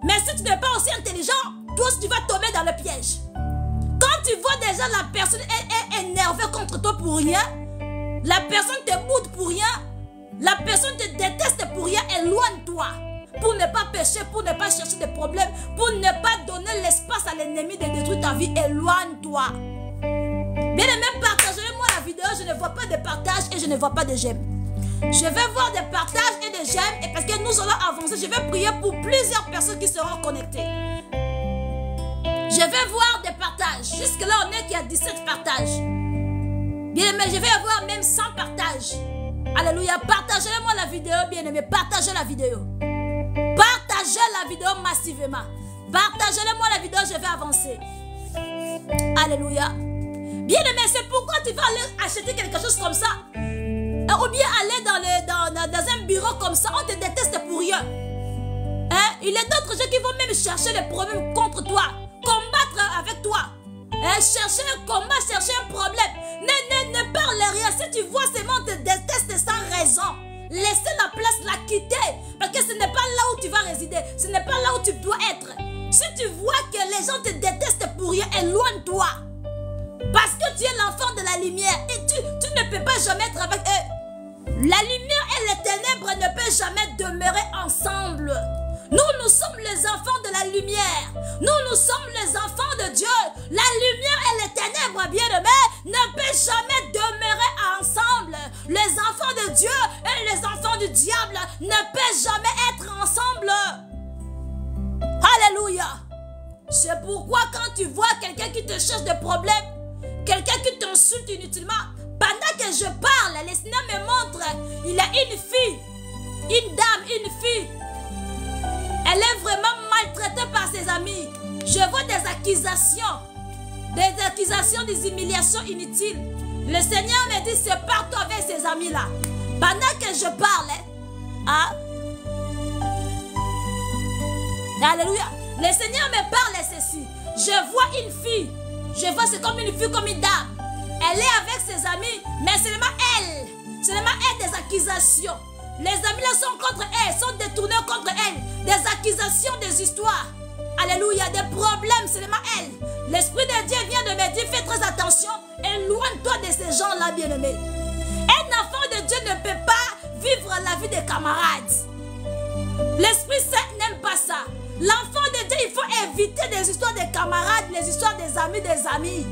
Mais si tu n'es pas aussi intelligent, toi aussi, tu vas tomber dans le piège. Quand tu vois déjà la personne est énervée contre toi pour rien, la personne te boude pour rien, la personne te déteste pour rien, éloigne-toi. Pour ne pas pécher, pour ne pas chercher des problèmes, pour ne pas donner l'espace à l'ennemi de détruire ta vie, éloigne-toi. Bien aimé, partagez-moi la vidéo. Je ne vois pas de partage et je ne vois pas de j'aime. Je vais voir des partages et des j'aime. Et parce que nous allons avancer, je vais prier pour plusieurs personnes qui seront connectées. Je vais voir des partages. Jusque-là, on est qu'il y a 17 partages. Bien aimé, je vais avoir même 100 partages. Alléluia. Partagez-moi la vidéo, bien aimé. Partagez la vidéo. Partagez la vidéo massivement. Partagez-moi la vidéo, je vais avancer. Alléluia. Bien aimé, c'est pourquoi tu vas aller acheter quelque chose comme ça. Ou bien aller dans un bureau comme ça. On te déteste pour rien. Hein? Il y a d'autres gens qui vont même chercher les problèmes contre toi. Combattre avec toi. Chercher un combat, chercher un problème. Ne parle rien. Si tu vois seulement on te déteste sans raison, laissez la place, la quitter. Parce que ce n'est pas là où tu vas résider. Ce n'est pas là où tu dois être. Si tu vois que les gens te détestent pour rien, éloigne-toi. Parce que tu es l'enfant de la lumière. Et tu ne peux pas jamais être avec eux. La lumière et les ténèbres ne peuvent jamais demeurer ensemble. Nous sommes les enfants de la lumière. Nous sommes les enfants de Dieu. La lumière et les ténèbres, bien-aimés, ne peuvent jamais demeurer ensemble. Les enfants de Dieu et les enfants du diable ne peuvent jamais être ensemble. Alléluia. C'est pourquoi quand tu vois quelqu'un qui te cherche des problèmes, quelqu'un qui t'insulte inutilement, pendant que je parle, le Seigneur me montre, il y a une fille, une dame, une fille. Elle est vraiment maltraitée par ses amis. Je vois des accusations, des humiliations inutiles. Le Seigneur me dit, sépare-toi avec ces amis-là. Pendant que je parle, alléluia. Le Seigneur me parle ceci. Je vois une fille. Je vois, c'est comme une fille, comme une dame. Elle est avec ses amis, mais seulement elle des accusations. Les amis là sont contre elle, sont détournés contre elle. Des accusations, des histoires. Alléluia, des problèmes, seulement elle. L'Esprit de Dieu vient de me dire, fais très attention, éloigne-toi de ces gens-là, bien-aimés. Un enfant de Dieu ne peut pas vivre la vie des camarades. L'Esprit Saint n'aime pas ça. L'enfant de Dieu, il faut éviter des histoires de camarades, les histoires des amis,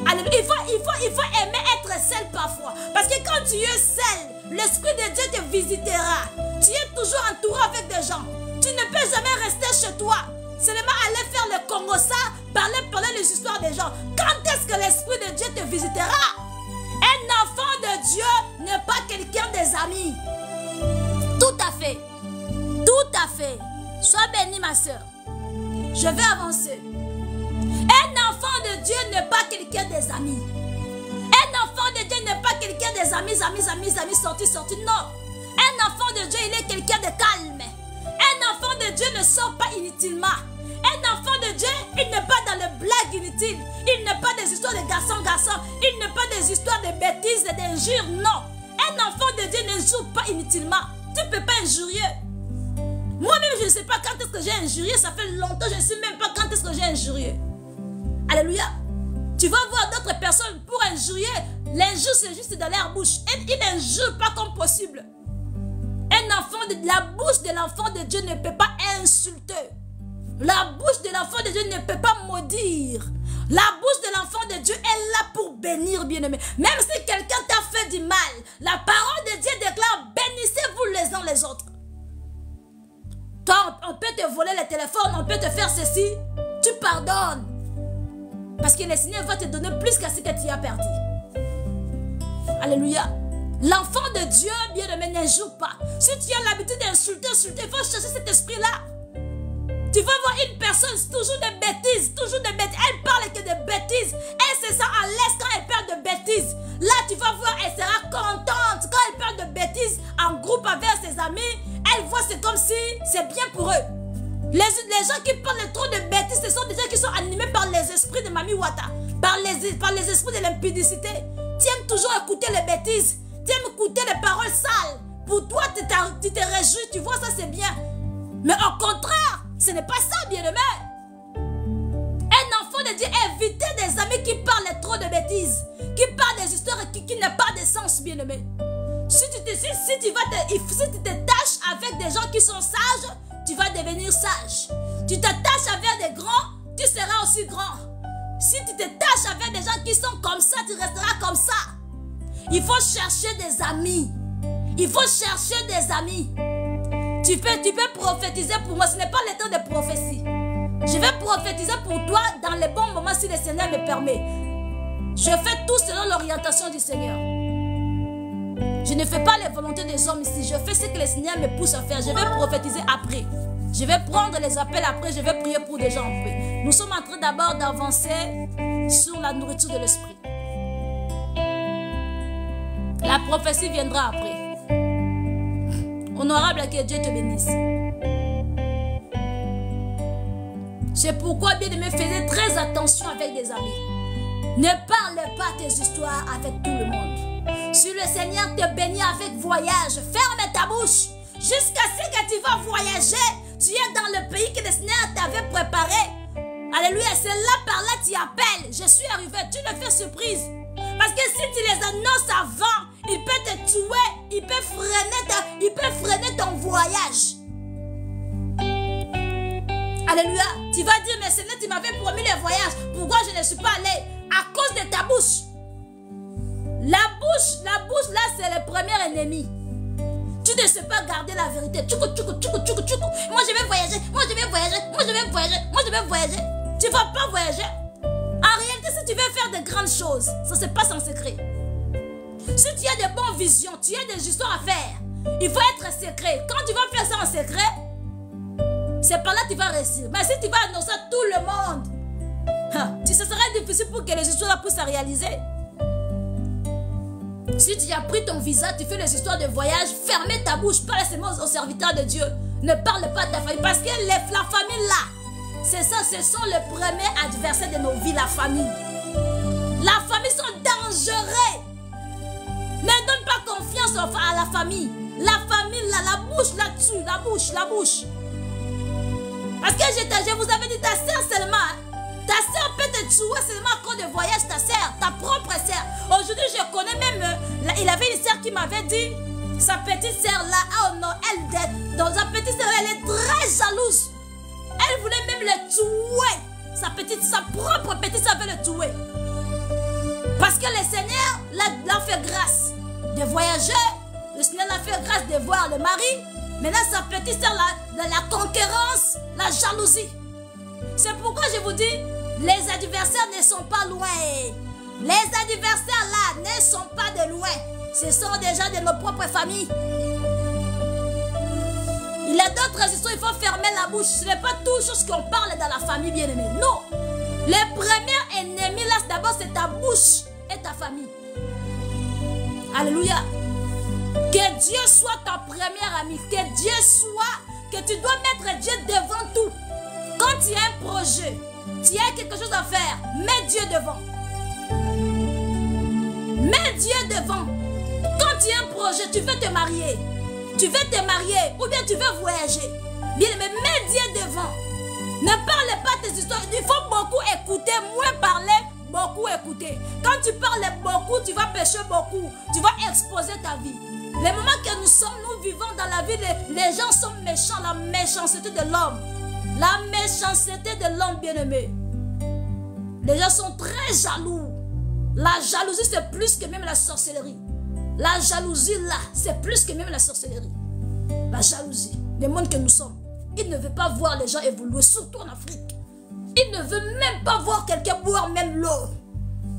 Alléluia. Il faut aimer être seul parfois. Parce que quand tu es seul, l'Esprit de Dieu te visitera. Tu es toujours entouré avec des gens. Tu ne peux jamais rester chez toi. Seulement aller faire le Congossa, parler les histoires des gens. Quand est-ce que l'Esprit de Dieu te visitera? Un enfant de Dieu n'est pas quelqu'un des amis. Tout à fait. Tout à fait. Sois bénie, ma soeur. Je vais avancer. Un enfant de Dieu n'est pas quelqu'un des amis. Un enfant de Dieu n'est pas quelqu'un des amis, sorti. Non. Un enfant de Dieu, il est quelqu'un de calme. Un enfant de Dieu ne sort pas inutilement. Un enfant de Dieu, il n'est pas dans les blagues inutiles. Il n'est pas des histoires de garçon. Il n'est pas des histoires de bêtises et d'injures. Non. Un enfant de Dieu ne joue pas inutilement. Tu ne peux pas injurier. Moi-même, je ne sais pas quand est-ce que j'ai injurié. Ça fait longtemps, je ne sais même pas quand est-ce que j'ai injurié. Alléluia. Tu vas voir d'autres personnes pour injurier. L'injure, c'est juste dans leur bouche. Et il n'injure pas comme possible. La bouche de l'enfant de Dieu ne peut pas insulter. La bouche de l'enfant de Dieu ne peut pas maudire. La bouche de l'enfant de Dieu est là pour bénir, bien-aimé. Même si quelqu'un t'a fait du mal, la parole de Dieu déclare, bénissez-vous les uns les autres. Toi, on peut te voler le téléphone, on peut te faire ceci. Tu pardonnes. Parce que le Seigneur va te donner plus que ce que tu as perdu. Alléluia. L'enfant de Dieu, bien-aimé, ne joue pas. Si tu as l'habitude d'insulter, il faut chercher cet esprit-là. Tu vas voir une personne, toujours des bêtises, Elle parle que de bêtises. Elle se sent à l'aise quand elle parle de bêtises. Là, tu vas voir, elle sera contente. Quand elle parle de bêtises en groupe avec ses amis, elle voit c'est comme si c'est bien pour eux. Les gens qui parlent trop de bêtises, ce sont des gens qui sont animés par les esprits de Mami Wata, par les esprits de l'impudicité. Tu aimes toujours écouter les bêtises. Tu aimes écouter les paroles sales. Pour toi, tu te réjouis, tu vois ça, c'est bien. Mais au contraire, ce n'est pas ça, bien-aimé. Un enfant de Dieu, évitez des amis qui parlent trop de bêtises, qui parlent des histoires qui n'ont pas de sens, bien-aimé. Si tu te tâches avec des gens qui sont sages, tu vas devenir sage. Tu t'attaches avec des grands, tu seras aussi grand. Si tu te tâches avec des gens qui sont comme ça, tu resteras comme ça. Il faut chercher des amis. Il faut chercher des amis. Tu peux prophétiser pour moi. Ce n'est pas le temps de prophétie. Je vais prophétiser pour toi dans les bons moments si le Seigneur me permet. Je fais tout selon l'orientation du Seigneur. Je ne fais pas les volontés des hommes ici. Je fais ce que le Seigneur me pousse à faire. Je vais prophétiser après. Je vais prendre les appels après. Je vais prier pour des gens après. Nous sommes en train d'abord d'avancer sur la nourriture de l'esprit. La prophétie viendra après. Honorable, que Dieu te bénisse. C'est pourquoi, bien-aimé, faisais très attention avec des amis. Ne parle pas tes histoires avec tout le monde. Si le Seigneur te bénit avec voyage, ferme ta bouche. Jusqu'à ce que tu vas voyager, tu es dans le pays que le Seigneur t'avait préparé. Alléluia, c'est là par là tu appelles. Je suis arrivé, tu le fais surprise. Parce que si tu les annonces avant, il peut te tuer, il peut freiner ton voyage. Alléluia. Tu vas dire, mais Seigneur, tu m'avais promis le voyage. Pourquoi je ne suis pas allé? À cause de ta bouche. La bouche là, c'est le premier ennemi. Tu ne sais pas garder la vérité. Moi, je vais voyager. Moi, je vais voyager. Moi, je vais voyager. Moi, je vais voyager. Tu ne vas pas voyager. En réalité, si tu veux faire de grandes choses, ça ne se passe en secret. Si tu as de bonnes visions, tu as des histoires à faire, il faut être secret. Quand tu vas faire ça en secret, c'est par là que tu vas réussir. Mais si tu vas annoncer à tout le monde, ce serait difficile pour que les histoires puissent se réaliser. Si tu as pris ton visa, tu fais les histoires de voyage, fermez ta bouche, parle seulement aux serviteurs de Dieu. Ne parle pas de ta famille. Parce que la famille là, c'est ça, ce sont les premiers adversaires de nos vies, la famille. La famille sont dangereux. Ne donne pas confiance à la famille. La famille là, la bouche là-dessus, la bouche. Parce que je vous avais dit, ta sœur seulement, ta sœur peut te tuer seulement à cause de voyage, ta sœur, ta propre sœur. Aujourd'hui, je connais même, il avait une sœur qui m'avait dit, sa petite sœur là, oh non, sa petite sœur, elle est très jalouse. Elle voulait même le tuer. Sa propre petite sœur veut le tuer. Parce que le Seigneur l'a fait grâce de voyager. Le Seigneur l'a fait grâce de voir le mari. Maintenant, sa petite sœur, la concurrence, la jalousie. C'est pourquoi je vous dis, les adversaires ne sont pas loin. Les adversaires là ne sont pas de loin. Ce sont déjà de nos propres familles. Il y a d'autres histoires, il faut fermer la bouche. Ce n'est pas tout chose qu'on parle dans la famille bien-aimée. Non. Le premier ennemi là, d'abord c'est ta bouche et ta famille. Alléluia. Que Dieu soit ta première amie. Que Dieu soit, que tu dois mettre Dieu devant tout. Quand tu as un projet, tu as quelque chose à faire, mets Dieu devant. Mets Dieu devant. Quand tu as un projet, tu veux te marier. Tu veux te marier ou bien tu veux voyager. Bien, mais mets Dieu devant. Ne parle pas tes histoires. Il faut beaucoup écouter, moins parler, beaucoup écouter. Quand tu parles beaucoup, tu vas pécher beaucoup. Tu vas exposer ta vie. Les moments que nous sommes, nous vivons dans la vie, les gens sont méchants. La méchanceté de l'homme. La méchanceté de l'homme bien-aimé. Les gens sont très jaloux. La jalousie, c'est plus que même la sorcellerie. La jalousie là, c'est plus que même la sorcellerie. La jalousie, le monde que nous sommes. Il ne veut pas voir les gens évoluer, surtout en Afrique. Il ne veut même pas voir quelqu'un boire même l'eau.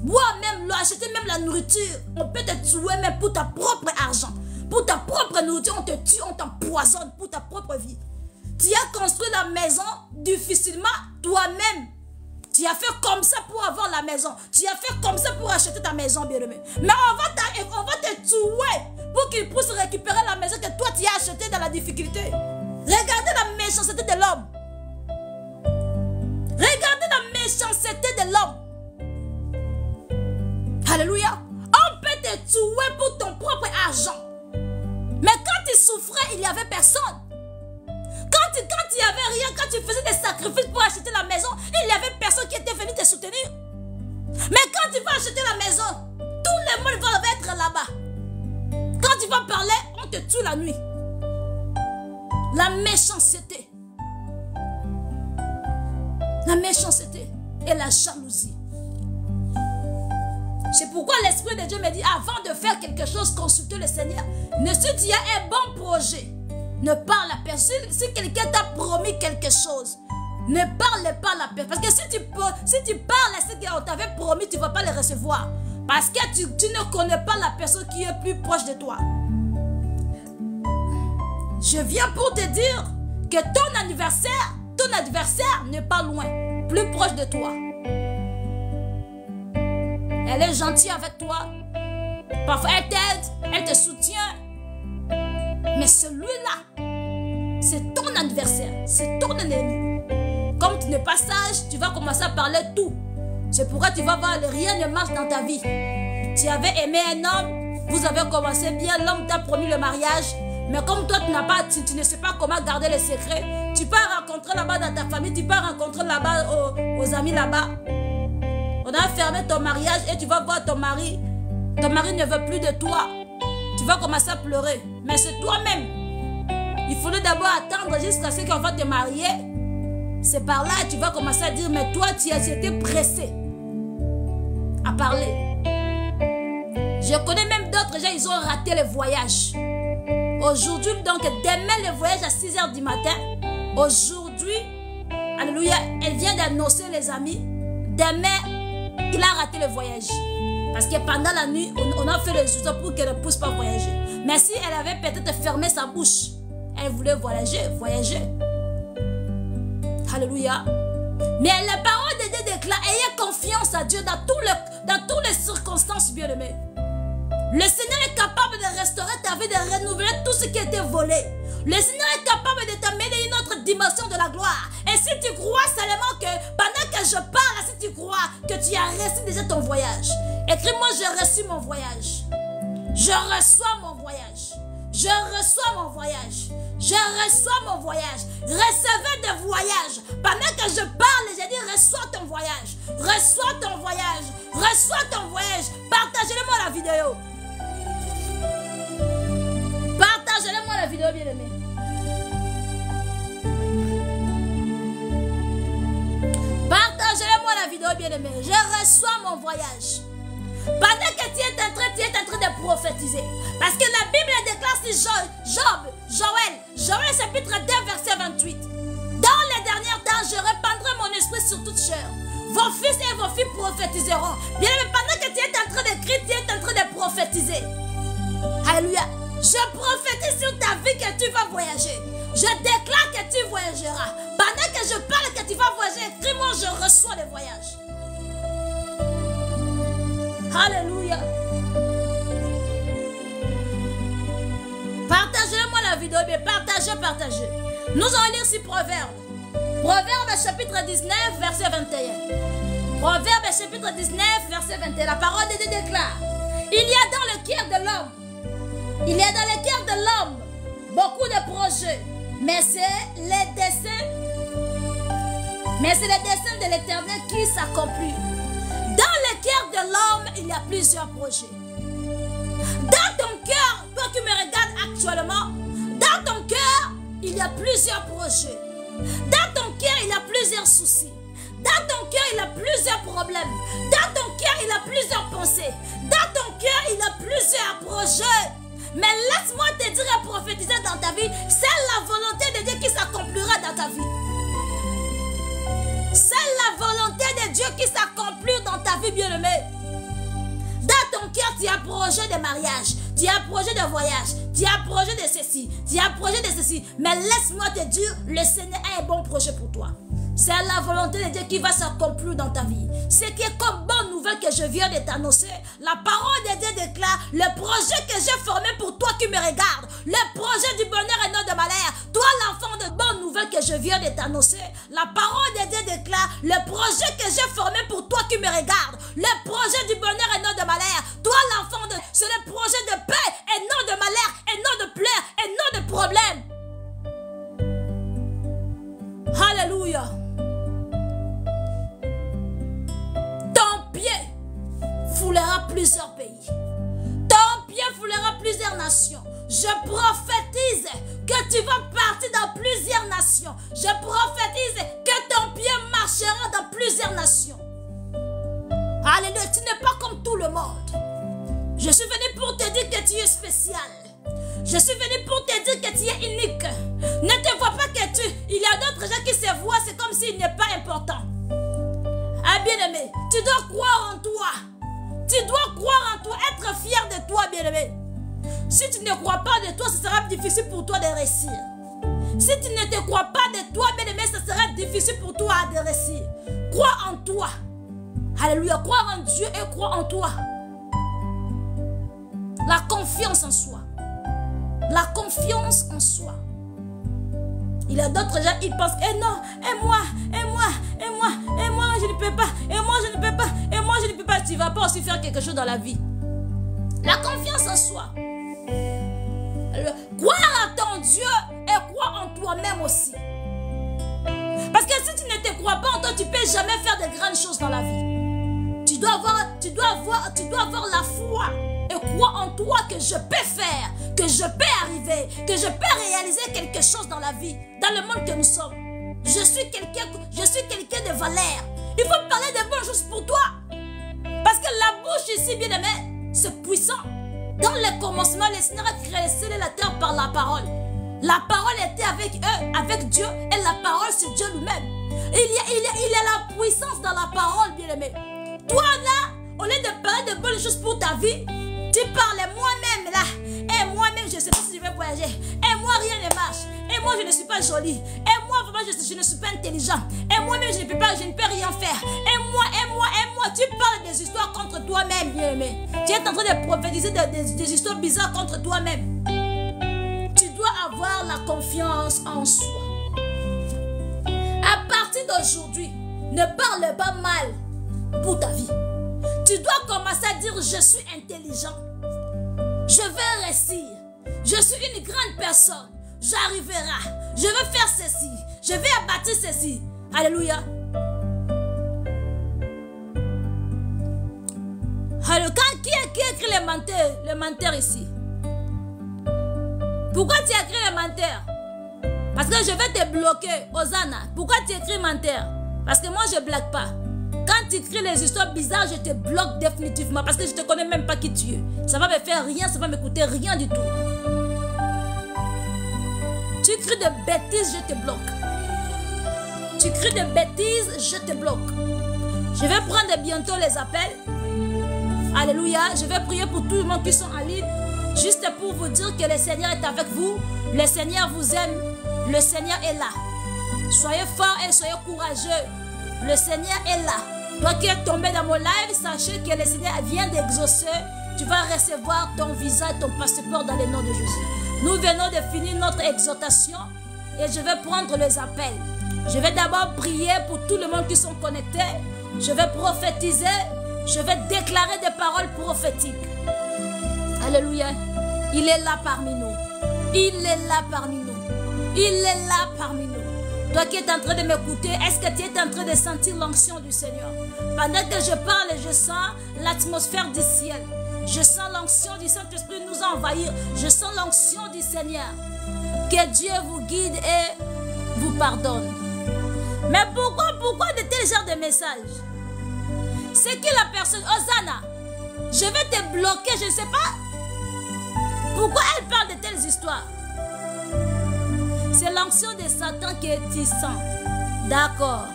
Boire même l'eau, acheter même la nourriture. On peut te tuer même pour ta propre argent. Pour ta propre nourriture, on te tue, on t'empoisonne pour ta propre vie. Tu as construit la maison difficilement toi-même. Tu as fait comme ça pour avoir la maison. Tu as fait comme ça pour acheter ta maison, bien-aimé. Mais on va te tuer pour qu'il puisse récupérer la maison que toi tu as achetée dans la difficulté. Regardez la méchanceté de l'homme. Regardez la méchanceté de l'homme. Alléluia. On peut te tuer pour ton propre argent. Mais quand tu souffrais, il n'y avait personne. Quand il n'y avait rien, quand tu faisais des sacrifices pour acheter la maison, il n'y avait personne qui était venu te soutenir. Mais quand tu vas acheter la maison, tout le monde va être là-bas. Quand tu vas parler, on te tue la nuit. La méchanceté. La méchanceté et la jalousie. C'est pourquoi l'Esprit de Dieu me dit, avant de faire quelque chose, consultez le Seigneur. Mais si tu as un bon projet, ne parle à personne. Si quelqu'un t'a promis quelque chose, ne parle pas à la personne. Parce que si tu parles à ce qu'on t'avait promis, tu ne vas pas le recevoir. Parce que tu ne connais pas la personne qui est plus proche de toi. Je viens pour te dire que ton adversaire n'est pas loin, plus proche de toi. Elle est gentille avec toi. Parfois, elle t'aide, elle te soutient. Mais celui-là, c'est ton adversaire, c'est ton ennemi. Comme tu n'es pas sage, tu vas commencer à parler tout. C'est pourquoi tu vas voir, rien ne marche dans ta vie. Tu avais aimé un homme, vous avez commencé bien, l'homme t'a promis le mariage. Mais comme toi, tu ne sais pas comment garder les secrets, tu pars rencontrer là-bas dans ta famille, tu pars rencontrer là-bas aux amis là-bas. On a fermé ton mariage et tu vas voir ton mari. Ton mari ne veut plus de toi. Tu vas commencer à pleurer. Mais c'est toi-même. Il faudrait d'abord attendre jusqu'à ce qu'on va te marier. C'est par là que tu vas commencer à dire, mais toi, tu as été pressé à parler. Je connais même d'autres gens, ils ont raté le voyage. Aujourd'hui, donc, demain, le voyage à 6 h du matin. Aujourd'hui, alléluia, elle vient d'annoncer les amis. Demain, il a raté le voyage. Parce que pendant la nuit, on a fait le jour pour qu'elle ne puisse pas voyager. Mais si elle avait peut-être fermé sa bouche, elle voulait voyager. Alléluia. Mais la parole de Dieu déclare, ayez confiance à Dieu dans toutes les circonstances, bien-aimés. Le Seigneur est capable de restaurer ta vie, de renouveler tout ce qui a été volé. Le Seigneur est capable de t'amener une autre dimension de la gloire. Et si tu crois seulement que pendant que je parle, si tu crois que tu as reçu déjà ton voyage, écris-moi, j'ai reçu mon voyage. Je reçois mon voyage. Je reçois mon voyage. Je reçois mon voyage. Recevez des voyages. Pendant que je parle, j'ai dit reçois ton voyage. Reçois ton voyage. Reçois ton voyage. Partagez-le-moi la vidéo. Partagez-le-moi la vidéo, bien-aimé. Partagez-le-moi la vidéo, bien-aimé. Je reçois mon voyage. Pendant que tu es en train de prophétiser. Parce que la Bible déclare si Joël chapitre 2 verset 28. Dans les derniers temps, je répandrai mon esprit sur toute chair. Vos fils et vos filles prophétiseront. Bien, mais pendant que tu es en train d'écrire, tu es en train de prophétiser. Alléluia. Je prophétise sur ta vie que tu vas voyager. Je déclare que tu voyageras. Pendant que je parle que tu vas voyager, écris-moi, je reçois le voyage. Alléluia. Partagez-moi la vidéo, mais partagez. Nous allons lire sur Proverbe. Proverbe chapitre 19, verset 21. Proverbe chapitre 19, verset 21. La parole de Dieu déclare. Il y a dans le cœur de l'homme. Il y a dans le cœur de l'homme beaucoup de projets. Mais c'est les desseins. De l'Éternel qui s'accomplissent. Dans le cœur de l'homme, il y a plusieurs projets. Dans ton cœur, toi qui me regardes actuellement, dans ton cœur, il y a plusieurs projets. Dans ton cœur, il y a plusieurs soucis. Dans ton cœur, il y a plusieurs problèmes. Dans ton cœur, il y a plusieurs pensées. Dans ton cœur, il y a plusieurs projets. Mais laisse-moi te dire et prophétiser dans ta vie, c'est la volonté de Dieu qui s'accomplira dans ta vie. C'est la volonté de Dieu qui s'accomplit dans ta vie, bien-aimée. Dans ton cœur, tu as projet de mariage, tu as projet de voyage, tu as projet de ceci, tu as projet de ceci. Mais laisse-moi te dire, le Seigneur a un bon projet pour toi. C'est la volonté de Dieu qui va s'accomplir dans ta vie. Ce qui est comme bonne nouvelle que je viens de t'annoncer, la parole de Dieu déclare, le projet que j'ai formé pour toi qui me regarde, le projet du bonheur et non de malheur, toi l'enfant de bonne nouvelle que je viens de t'annoncer, la parole de Dieu déclare, le projet que j'ai formé pour toi qui me regarde, le projet du bonheur et non de malheur, toi l'enfant de, c'est le projet de paix et non de malheur, et non de pleurs, et non de problèmes. Alléluia. Foulera plusieurs pays. Ton pied foulera plusieurs nations. Je prophétise que tu vas partir dans plusieurs nations. Je prophétise que ton pied marchera dans plusieurs nations. Alléluia. Tu n'es pas comme tout le monde. Je suis venu pour te dire que tu es spécial. Je suis venu pour te dire que tu es unique. Ne te vois pas que il y a d'autres gens qui se voient, c'est comme s'il n'est pas important. Ah bien-aimé, tu dois croire en toi. Tu dois croire en toi, être fier de toi, bien-aimé. Si tu ne crois pas de toi, ce sera difficile pour toi de réussir. Si tu ne te crois pas de toi, bien-aimé, ce sera difficile pour toi de réussir. Crois en toi. Alléluia, crois en Dieu et crois en toi. La confiance en soi. La confiance en soi. Il y a d'autres gens, ils pensent, eh non, et moi, je ne peux pas, et moi, je ne peux pas, et moi, je ne peux pas. Tu ne vas pas aussi faire quelque chose dans la vie. La confiance en soi. Crois en ton Dieu et crois en toi-même aussi. Parce que si tu ne te crois pas en toi, tu ne peux jamais faire de grandes choses dans la vie. Tu dois avoir la foi et croire en toi que je peux faire, que je peux arriver, que je peux réaliser quelque chose dans la vie, dans le monde que nous sommes. Je suis quelqu'un de valeur. Il faut parler de bonnes choses pour toi. Parce que la bouche ici, bien aimé, c'est puissant. Dans le commencement, le Seigneur a créé le ciel et la terre par la parole. La parole était avec eux, avec Dieu, et la parole c'est Dieu lui-même. Il y a la puissance dans la parole, bien aimé. Toi là, au lieu de parler de bonnes choses pour ta vie, tu parles moi-même là. Et moi-même, je ne sais pas si je vais voyager. Et moi, rien ne marche. Et moi, je ne suis pas jolie. Et moi, vraiment, je ne suis pas intelligent. Et moi-même, je ne peux rien faire. Et moi, tu parles des histoires contre toi-même, bien aimé. Tu es en train de prophétiser des histoires bizarres contre toi-même. Tu dois avoir la confiance en soi. À partir d'aujourd'hui, ne parle pas mal pour ta vie. Tu dois commencer à dire, je suis intelligent. Je vais réussir. Je suis une grande personne. J'arriverai. Je vais faire ceci. Je vais abattre ceci. Alléluia. Alors, qui a écrit le menteur ici? Pourquoi tu as écrit le menteur? Parce que je vais te bloquer, Hosanna. Pourquoi tu écris menteur? Parce que moi, je ne blague pas. Quand tu écris les histoires bizarres, je te bloque définitivement. Parce que je ne te connais même pas qui tu es. Ça va me faire rien, ça va m'écouter rien du tout. Tu écris de bêtises, je te bloque. Tu écris de bêtises, je te bloque. Je vais prendre bientôt les appels. Alléluia. Je vais prier pour tout le monde qui sont en ligne. Juste pour vous dire que le Seigneur est avec vous. Le Seigneur vous aime. Le Seigneur est là. Soyez forts et soyez courageux. Le Seigneur est là. Toi qui es tombé dans mon live, sachez que le Seigneur vient d'exaucer. Tu vas recevoir ton visa et ton passeport dans le nom de Jésus. Nous venons de finir notre exhortation et je vais prendre les appels. Je vais d'abord prier pour tout le monde qui sont connectés. Je vais prophétiser. Je vais déclarer des paroles prophétiques. Alléluia. Il est là parmi nous. Il est là parmi nous. Il est là parmi nous. Toi qui es en train de m'écouter, est-ce que tu es en train de sentir l'onction du Seigneur? Pendant que je parle, je sens l'atmosphère du ciel. Je sens l'onction du Saint-Esprit nous envahir. Je sens l'onction du Seigneur. Que Dieu vous guide et vous pardonne. Mais pourquoi de tels genres de messages? C'est qui la personne? Hosanna, je vais te bloquer, je ne sais pas. Pourquoi elle parle de telles histoires? C'est l'onction de Satan que tu sens. D'accord.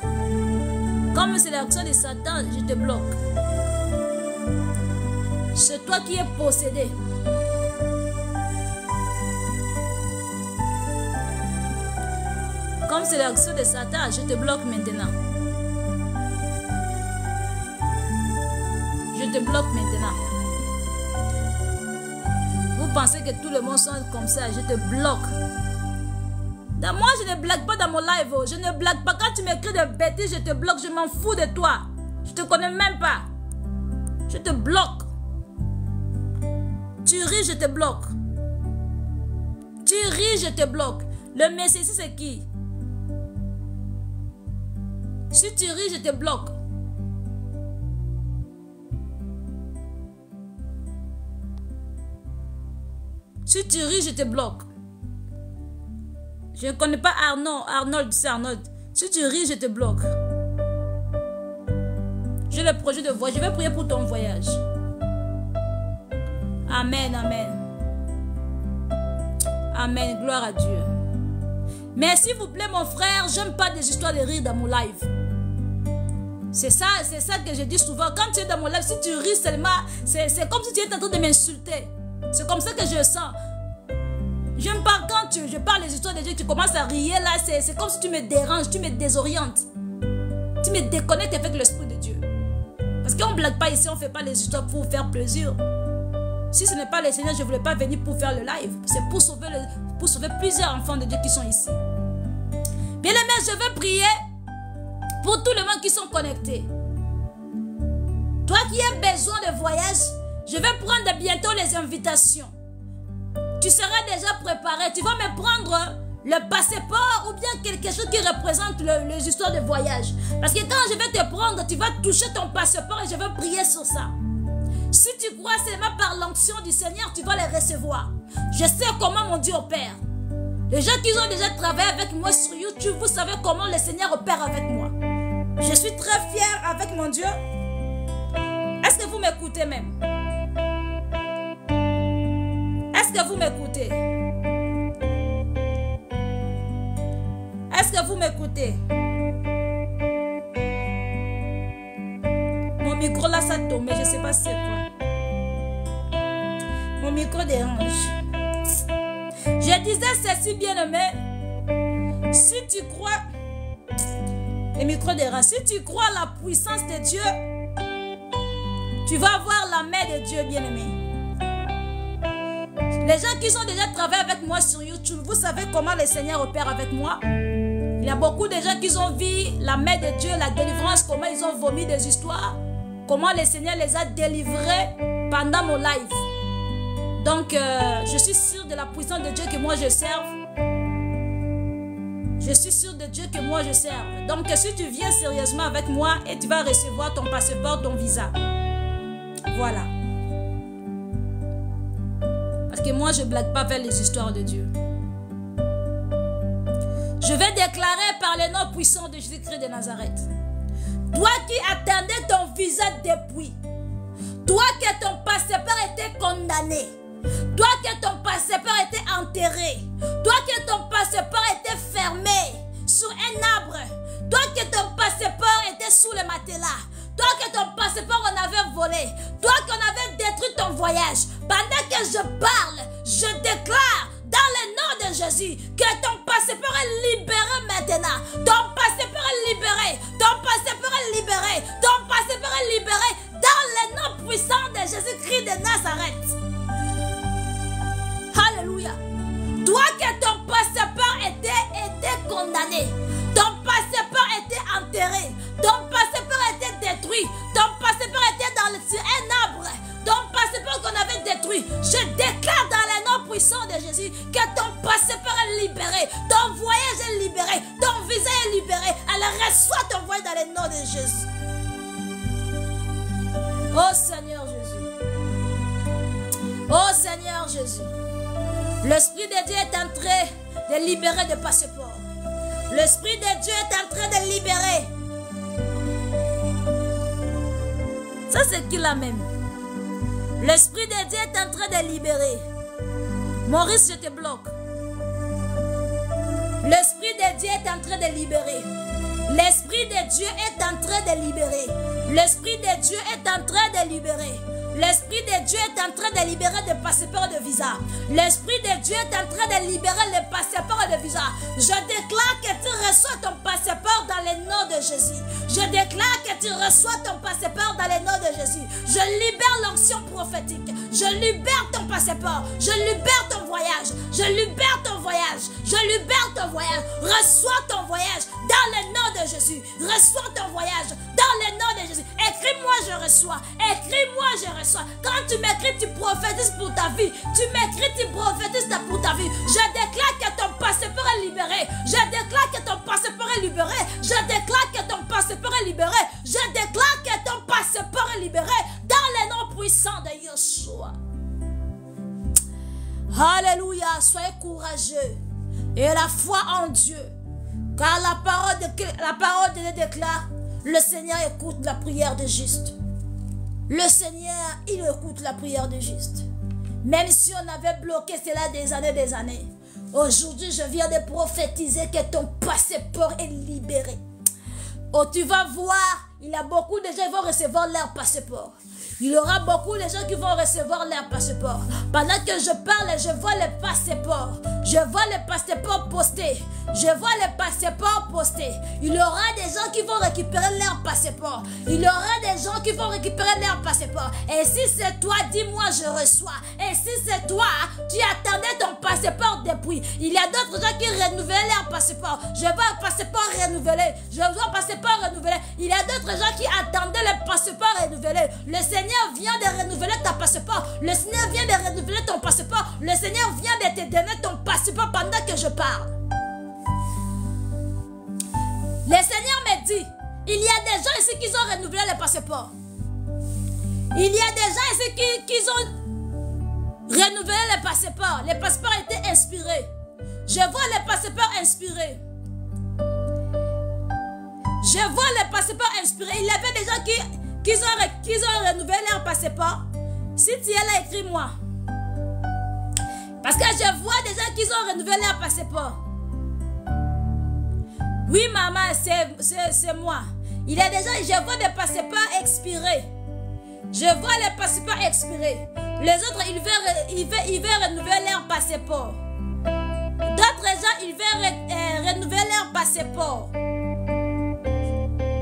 Comme c'est l'onction de Satan, je te bloque. C'est toi qui es possédé. Comme c'est l'onction de Satan, je te bloque maintenant. Je te bloque maintenant. Vous pensez que tout le monde sont comme ça, je te bloque. Moi, je ne blague pas dans mon live. Je ne blague pas. Quand tu m'écris de bêtises, je te bloque. Je m'en fous de toi. Je te connais même pas. Je te bloque. Tu ris, je te bloque. Tu ris, je te bloque. Le Messie, c'est qui? Si tu ris, je te bloque. Si tu ris, je te bloque. Je ne connais pas Arnold, c'est Arnold. Si tu ris, je te bloque. Je j'ai le projet de voyage. Je vais prier pour ton voyage. Amen, amen. Amen, gloire à Dieu. Mais s'il vous plaît, mon frère, j'aime pas des histoires de rire dans mon live. C'est ça que je dis souvent. Quand tu es dans mon live, si tu ris seulement, c'est comme si tu étais en train de m'insulter. C'est comme ça que je sens. J'aime pas quand je parle des histoires de Dieu, tu commences à rire là, c'est comme si tu me déranges, tu me désorientes. Tu me déconnectes avec l'Esprit de Dieu. Parce qu'on ne blague pas ici, on ne fait pas les histoires pour faire plaisir. Si ce n'est pas le Seigneur, je ne voulais pas venir pour faire le live. C'est pour sauver plusieurs enfants de Dieu qui sont ici. Bien-aimés, je veux prier pour tous les gens qui sont connectés. Toi qui as besoin de voyage, je vais prendre bientôt les invitations. Tu seras déjà préparé. Tu vas me prendre le passeport ou bien quelque chose qui représente les histoires de voyage. Parce que quand je vais te prendre, tu vas toucher ton passeport et je vais prier sur ça. Si tu crois seulement par l'onction du Seigneur, tu vas les recevoir. Je sais comment mon Dieu opère. Les gens qui ont déjà travaillé avec moi sur YouTube, vous savez comment le Seigneur opère avec moi. Je suis très fière avec mon Dieu. Est-ce que vous m'écoutez même? Est-ce que vous m'écoutez? Est-ce que vous m'écoutez? Mon micro là, ça tombe, mais je ne sais pas c'est quoi. Mon micro dérange. Je disais ceci, bien-aimé. Si tu crois... Le micro dérange. Si tu crois à la puissance de Dieu, tu vas voir la main de Dieu, bien-aimé. Les gens qui ont déjà travaillé avec moi sur YouTube, vous savez comment le Seigneur opère avec moi? Il y a beaucoup de gens qui ont vu la main de Dieu, la délivrance, comment ils ont vomi des histoires, comment le Seigneur les a délivrés pendant mon live. Donc, je suis sûre de la puissance de Dieu que moi je serve. Je suis sûre de Dieu que moi je serve. Donc, si tu viens sérieusement avec moi et tu vas recevoir ton passeport, ton visa. Voilà. Parce que moi, je ne blague pas vers les histoires de Dieu. Je vais déclarer par le nom puissant de Jésus-Christ de Nazareth. Toi qui attendais ton visa depuis, toi que ton passeport était condamné, toi que ton passeport était enterré, toi que ton passeport était fermé sur un arbre, toi que ton passeport était sous le matelas, toi que ton passeport on avait volé, toi qu'on avait détruit ton voyage, pendant que je parle, je déclare dans le nom de Jésus que ton passeport est libéré maintenant. Ton passeport est libéré. Ton passeport est libéré. Ton passeport est libéré dans le nom puissant de Jésus-Christ de Nazareth. Alléluia. Toi que ton passeport était condamné, ton passeport était enterré, ton passeport était détruit, ton passeport était sur un arbre, ton passeport qu'on avait détruit, je déclare dans le nom puissant de Jésus que ton passeport est libéré, ton voyage est libéré, ton visa est libéré. Alors reçois ton voyage dans le nom de Jésus. Oh Seigneur Jésus. Oh Seigneur Jésus. L'Esprit de Dieu est en train de libérer des passeports. L'Esprit de Dieu est en train de libérer. Ça c'est qui là même? L'Esprit de Dieu est en train de libérer. Maurice, je te bloque. L'Esprit de Dieu est en train de libérer. L'Esprit de Dieu est en train de libérer. L'Esprit de Dieu est en train de libérer. L'Esprit de Dieu est en train de libérer des passeports de visa. L'Esprit de Dieu est en train de libérer les passeports de visa. Je déclare que tu reçois ton passeport dans le nom de Jésus. Je déclare que tu reçois ton passeport dans le nom de Jésus. Je libère l'onction prophétique. Je libère ton passeport. Je libère ton voyage. Je libère ton voyage. Je libère ton voyage. Reçois ton voyage dans le nom de Jésus. Reçois ton voyage dans le nom de Jésus. Écris-moi, je reçois. Écris-moi, je reçois. Quand tu m'écris, tu prophétises pour ta vie. Tu m'écris, tu prophétises pour ta vie. Je déclare que ton passeport est libéré. Je déclare que ton passeport est libéré. Je déclare que ton passeport est libéré. Je déclare que ton passeport est libéré dans le nom puissant de Yeshua. Alléluia. Soyez courageux et la foi en Dieu. Car la parole de Dieu déclare: Le Seigneur écoute la prière de juste. Le Seigneur, il écoute la prière de juste. Même si on avait bloqué cela des années. Aujourd'hui, je viens de prophétiser que ton passeport est libéré. Oh, tu vas voir, il y a beaucoup de gens qui vont recevoir leur passeport. Il y aura beaucoup de gens qui vont recevoir leur passeport. Pendant que je parle, je vois les passeports. Je vois les passeports postés. Je vois les passeports postés. Il y aura des gens qui vont récupérer leur passeport. Il y aura des gens qui vont récupérer leur passeport. Et si c'est toi, dis-moi, je reçois. Et si c'est toi, tu attendais ton passeport depuis. Il y a d'autres gens qui renouvellent leur passeport. Je veux un passeport renouvelé. Je veux un passeport renouvelé. Il y a d'autres gens qui attendaient le passeport renouvelé. Le Seigneur vient de renouveler ta passeport. Le Seigneur vient de renouveler ton passeport. Le Seigneur vient de te donner ton passeport pendant que je parle. Le Seigneur me dit, il y a des gens ici qui ont renouvelé le passeport. Il y a des gens ici qui ont renouvelé le passeport. Les passeports étaient inspirés. Je vois les passeports inspirés. Je vois les passeports inspirés. Il y avait des gens qui ont renouvelé leur passeport. Si tu es là, écris-moi. Parce que je vois des gens qui ont renouvelé leur passeport. Oui, maman, c'est moi. Il y a des gens, je vois des passeports expirés. Je vois les passeports expirés. Les autres, ils veulent renouveler leur passeport. D'autres gens, ils veulent renouveler leur passeport.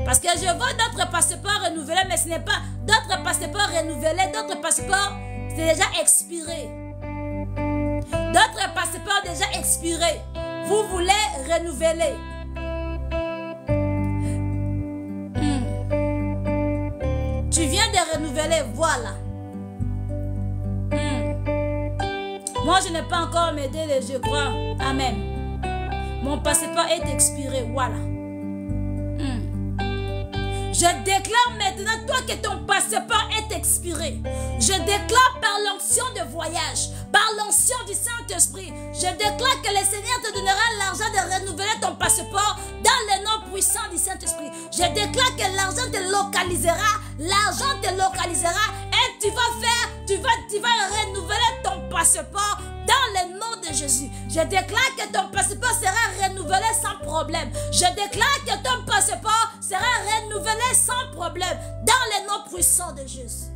Parce que je vois d'autres passeports renouvelés, mais ce n'est pas d'autres passeports renouvelés, d'autres passeports, c'est déjà expiré. D'autres passeports déjà expirés. Vous voulez renouveler. Tu viens de renouveler, voilà. Moi, je n'ai pas encore m'aidé, je crois. Amen. Mon passeport est expiré, voilà. Je déclare maintenant, toi, que ton passeport est expiré. Je déclare par l'onction de voyage, par l'onction du Saint-Esprit, je déclare que le Seigneur te donnera l'argent de renouveler ton passeport dans le nom puissant du Saint-Esprit. Je déclare que l'argent te localisera, et tu vas renouveler ton passeport dans le nom de Jésus. Je déclare que ton passeport sera renouvelé sans problème. Je déclare que ton passeport sera renouvelé sans problème dans le nom puissant de Jésus.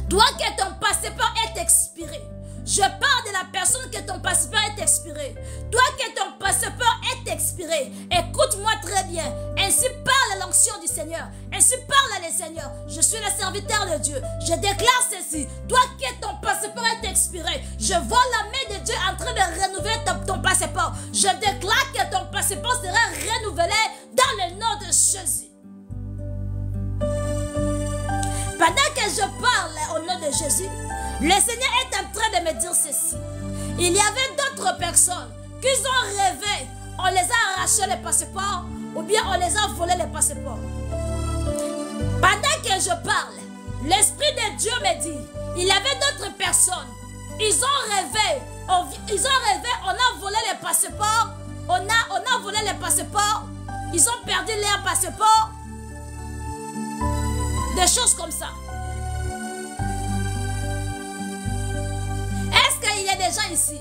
Toi que ton passeport est expiré, je parle de la personne que ton passeport est expiré. Toi que ton passeport est expiré, écoute-moi très bien. Ainsi parle l'onction du Seigneur. Ainsi parle le Seigneur. Je suis le serviteur de Dieu. Je déclare ceci. Toi que ton passeport est expiré, je vois la main de Dieu en train de renouveler ton passeport. Je déclare que ton passeport sera renouvelé dans le nom de Jésus. Pendant que je parle au nom de Jésus, le Seigneur est en train de me dire ceci. Il y avait d'autres personnes qui ont rêvé, on les a arraché les passeports ou bien on les a volé les passeports. Pendant que je parle, l'Esprit de Dieu me dit, il y avait d'autres personnes, ils ont rêvé, on a volé les passeports, on a volé les passeports, ils ont perdu leurs passeports, des choses comme ça. Il y a des gens ici.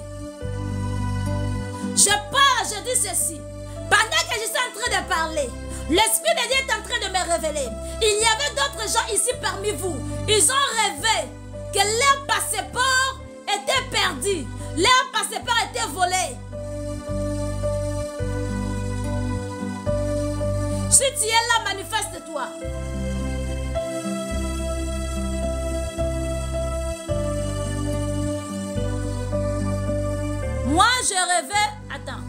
Je parle, je dis ceci. Pendant que je suis en train de parler, l'Esprit de Dieu est en train de me révéler. Il y avait d'autres gens ici parmi vous. Ils ont rêvé que leur passeport était perdu. Leur passeport était volé. Si tu es là, manifeste-toi. Moi, je rêvais... Attends.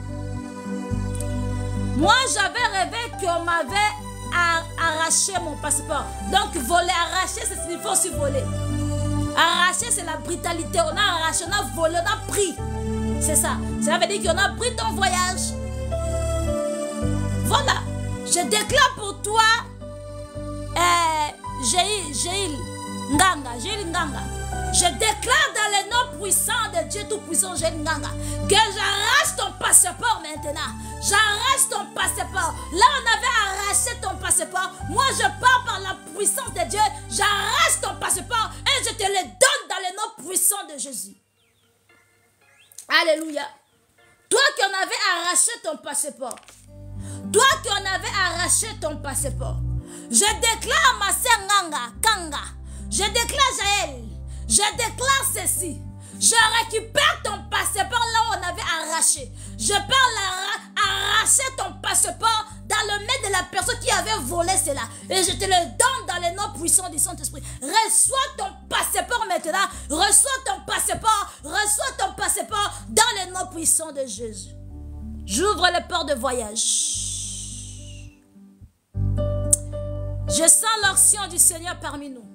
Moi, j'avais rêvé qu'on m'avait arraché mon passeport. Donc, voler, arracher, ça signifie aussi voler. Arracher, c'est la brutalité. On a arraché, on a volé, on a pris. C'est ça. Ça veut dire qu'on a pris ton voyage. Voilà. Je déclare pour toi... Jéhil Nganga. Je déclare dans le nom puissant de Dieu Tout-Puissant, que j'arrache ton passeport maintenant. J'arrache ton passeport. Là, on avait arraché ton passeport. Moi, je pars par la puissance de Dieu. J'arrache ton passeport et je te le donne dans le nom puissant de Jésus. Alléluia. Toi qui en avais arraché ton passeport. Toi qui en avais arraché ton passeport. Je déclare ma sœur Kanga. Je déclare Jaël. Je déclare ceci. Je récupère ton passeport là où on avait arraché. Je parle arracher ton passeport dans le main de la personne qui avait volé cela. Et je te le donne dans le nom puissant du Saint-Esprit. Reçois ton passeport maintenant. Reçois ton passeport. Reçois ton passeport dans le nom puissant de Jésus. J'ouvre les portes de voyage. Je sens l'onction du Seigneur parmi nous.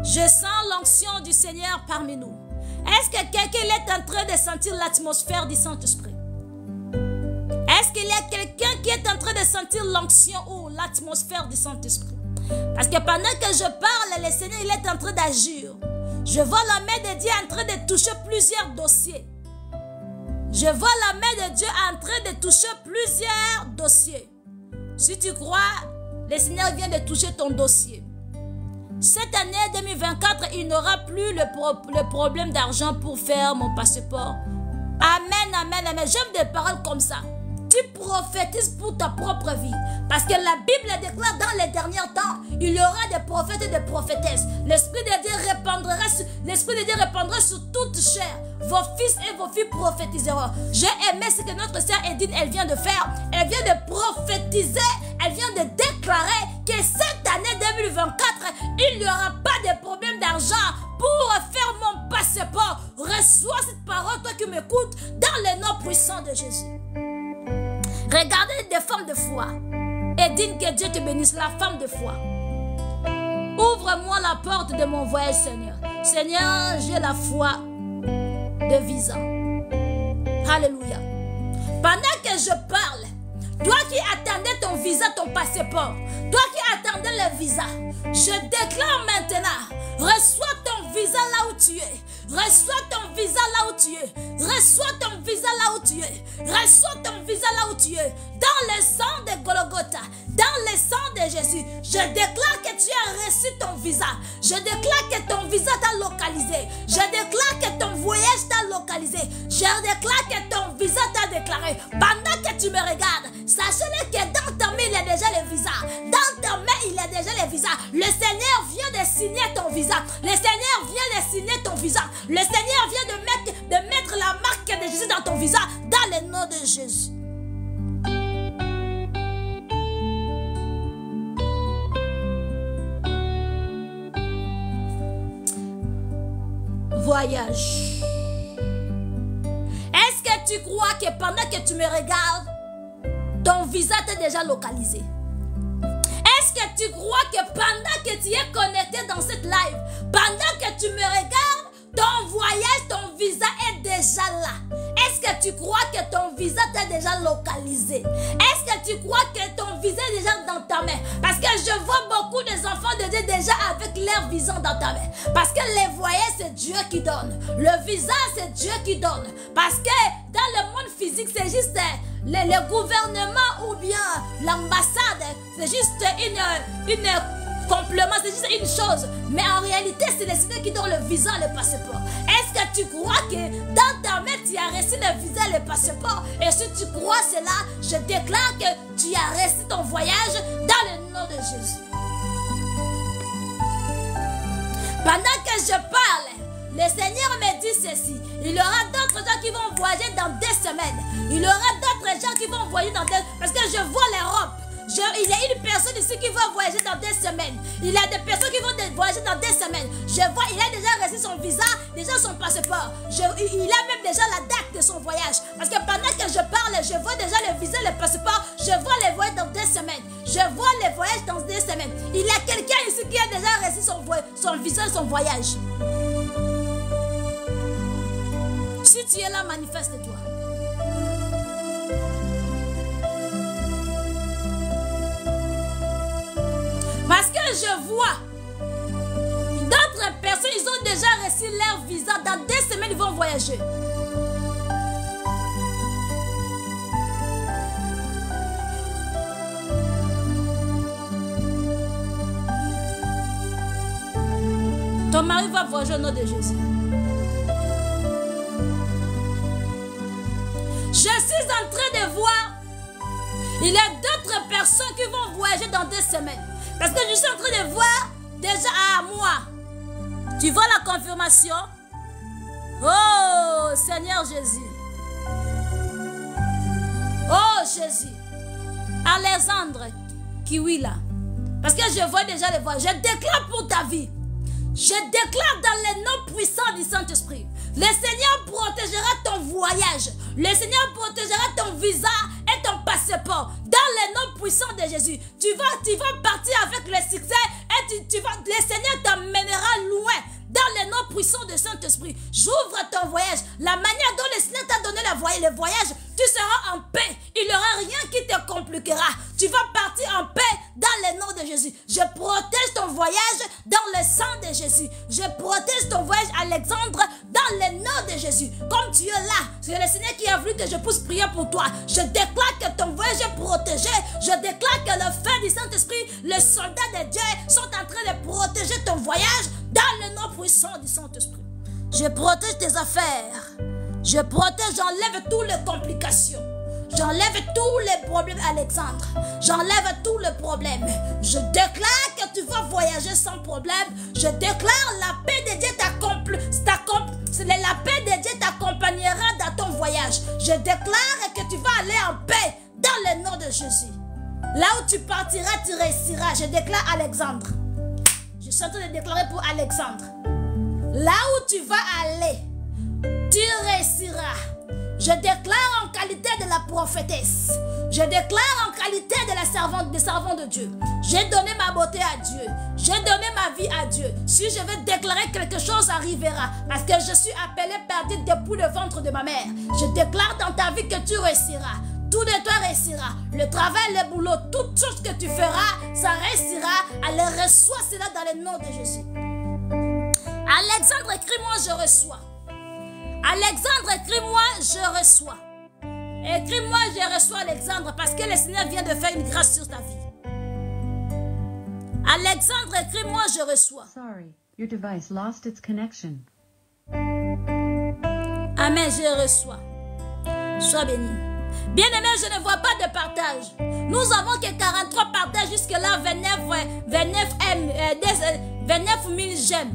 Je sens l'onction du Seigneur parmi nous. Est-ce que quelqu'un est en train de sentir l'atmosphère du Saint-Esprit? Est-ce qu'il y a quelqu'un qui est en train de sentir l'onction ou l'atmosphère du Saint-Esprit? Parce que pendant que je parle, le Seigneur il est en train d'agir. Je vois la main de Dieu en train de toucher plusieurs dossiers. Je vois la main de Dieu en train de toucher plusieurs dossiers. Si tu crois, le Seigneur vient de toucher ton dossier. Cette année 2024, il n'aura plus le problème d'argent pour faire mon passeport. Amen, amen, amen. J'aime des paroles comme ça. Tu prophétises pour ta propre vie. Parce que la Bible déclare dans les derniers temps, il y aura des prophètes et des prophétesses. L'Esprit de Dieu répandra sur toute chair. Vos fils et vos filles prophétiseront. J'ai aimé ce que notre sœur Edine, elle vient de faire. Elle vient de prophétiser. Elle vient de déclarer que cette année 2024, il n'y aura pas de problème d'argent pour faire mon passeport. Reçois cette parole, toi qui m'écoutes, dans le nom puissant de Jésus. Regardez des femmes de foi. Edine, que Dieu te bénisse, la femme de foi. Ouvre-moi la porte de mon voyage, Seigneur. Seigneur, j'ai la foi de visa. Alléluia. Pendant que je parle, toi qui attendais ton visa, ton passeport, toi qui attendais le visa, je déclare maintenant, reçois ton visa là où tu es. Reçois ton visa là où tu es. Reçois ton visa là où tu es. Reçois ton visa là où tu es. Dans le sang de Golgotha, dans le sang de Jésus, je déclare que tu as reçu ton visa. Je déclare que ton visa t'a localisé. Je déclare que ton voyage t'a localisé. Je déclare que ton visa t'a déclaré. Pendant que tu me regardes, sachez-le que dans ta main, il y a déjà le visa. Dans ta main, il y a déjà le visa. Le Seigneur vient de signer ton visa. Le Seigneur vient de signer ton visa. Le Seigneur vient de mettre la marque de Jésus dans ton visa, dans le nom de Jésus. Voyage. Est-ce que tu crois que pendant que tu me regardes, ton visa t'est déjà localisé? Est-ce que tu crois que pendant que tu es connecté dans cette live, pendant que tu me regardes, ton voyage, ton visa est déjà là? Est-ce que tu crois que ton visa t'est déjà localisé? Est-ce que tu crois que ton visa est déjà dans ta main? Parce que je vois beaucoup d'enfants de Dieu déjà avec leur visa dans ta main. Parce que les voyages, c'est Dieu qui donne. Le visa, c'est Dieu qui donne. Parce que dans le monde physique, c'est juste le gouvernement ou bien l'ambassade. C'est juste une complément, c'est juste une chose. Mais en réalité, c'est le Seigneur qui donne le visa et le passeport. Est-ce que tu crois que dans ta main, tu as reçu le visa et le passeport? Et si tu crois cela, je déclare que tu as reçu ton voyage dans le nom de Jésus. Pendant que je parle, le Seigneur me dit ceci. Il y aura d'autres gens qui vont voyager dans 2 semaines. Il y aura d'autres gens qui vont voyager dans 2 semaines. Parce que je vois l'Europe. Il y a une personne ici qui va voyager dans 2 semaines. Il y a des personnes qui vont voyager dans 2 semaines. Je vois, il a déjà reçu son visa, déjà son passeport. Il a même déjà la date de son voyage. Parce que pendant que je parle, je vois déjà le visa, le passeport. Je vois les voyages dans 2 semaines. Je vois les voyages dans 2 semaines. Il y a quelqu'un ici qui a déjà reçu son visa et son voyage. Si tu es là, manifeste-toi. Parce que je vois d'autres déjà reçu leur visa. Dans 2 semaines, ils vont voyager. Ton mari va voyager au nom de Jésus. Je suis en train de voir, il y a d'autres personnes qui vont voyager dans 2 semaines. Parce que je suis en train de voir déjà à moi. Tu vois la confirmation? Oh, Seigneur Jésus. Oh, Jésus. Alexandre Kiwila. Parce que je vois déjà les voyages. Je déclare pour ta vie. Je déclare dans le nom puissant du Saint-Esprit. Le Seigneur protégera ton voyage. Le Seigneur protégera ton visa et ton passeport. Dans le nom puissant de Jésus. Tu vas partir avec le succès et le Seigneur t'emmènera loin. Dans le nom puissant du Saint-Esprit. J'ouvre ton voyage. La manière dont le Seigneur t'a donné le voyage, tu seras en paix. Il n'y aura rien qui te compliquera. Tu vas partir en paix dans le nom de Jésus. Je protège ton voyage dans le sang de Jésus. Je protège ton voyage, Alexandre, dans le nom de Jésus. Comme tu es là, c'est le Seigneur qui a voulu que je puisse prier pour toi. Je déclare que ton voyage est protégé. Je déclare que le feu du Saint-Esprit, les soldats de Dieu sont en train de protéger ton voyage dans le nom puissant du Saint-Esprit. Je protège tes affaires. Je protège, j'enlève toutes les complications. J'enlève tous les problèmes, Alexandre. J'enlève tous les problèmes. Je déclare que tu vas voyager sans problème. Je déclare la paix de Dieu la paix de Dieu t'accompagnera dans ton voyage. Je déclare que tu vas aller en paix dans le nom de Jésus. Là où tu partiras, tu réussiras. Je déclare Alexandre. Je suis en train de déclarer pour Alexandre. Là où tu vas aller, tu réussiras. Je déclare en qualité de la prophétesse. Je déclare en qualité de la servante de Dieu. J'ai donné ma beauté à Dieu. J'ai donné ma vie à Dieu. Si je veux déclarer quelque chose, arrivera. Parce que je suis appelé par Dieu depuis le ventre de ma mère. Je déclare dans ta vie que tu réussiras. Tout de toi réussira. Le travail, le boulot, toute chose que tu feras, ça réussira. Allez, reçois cela dans le nom de Jésus. Alexandre, écris-moi, je reçois. Alexandre, écris-moi, je reçois. Écris-moi, je reçois, Alexandre, parce que le Seigneur vient de faire une grâce sur ta vie. Alexandre, écris-moi, je reçois. Sorry, your device lost its connection. Amen, je reçois. Sois béni. Bien-aimé, je ne vois pas de partage. Nous avons que 43 partages jusque-là, 29 000 j'aime.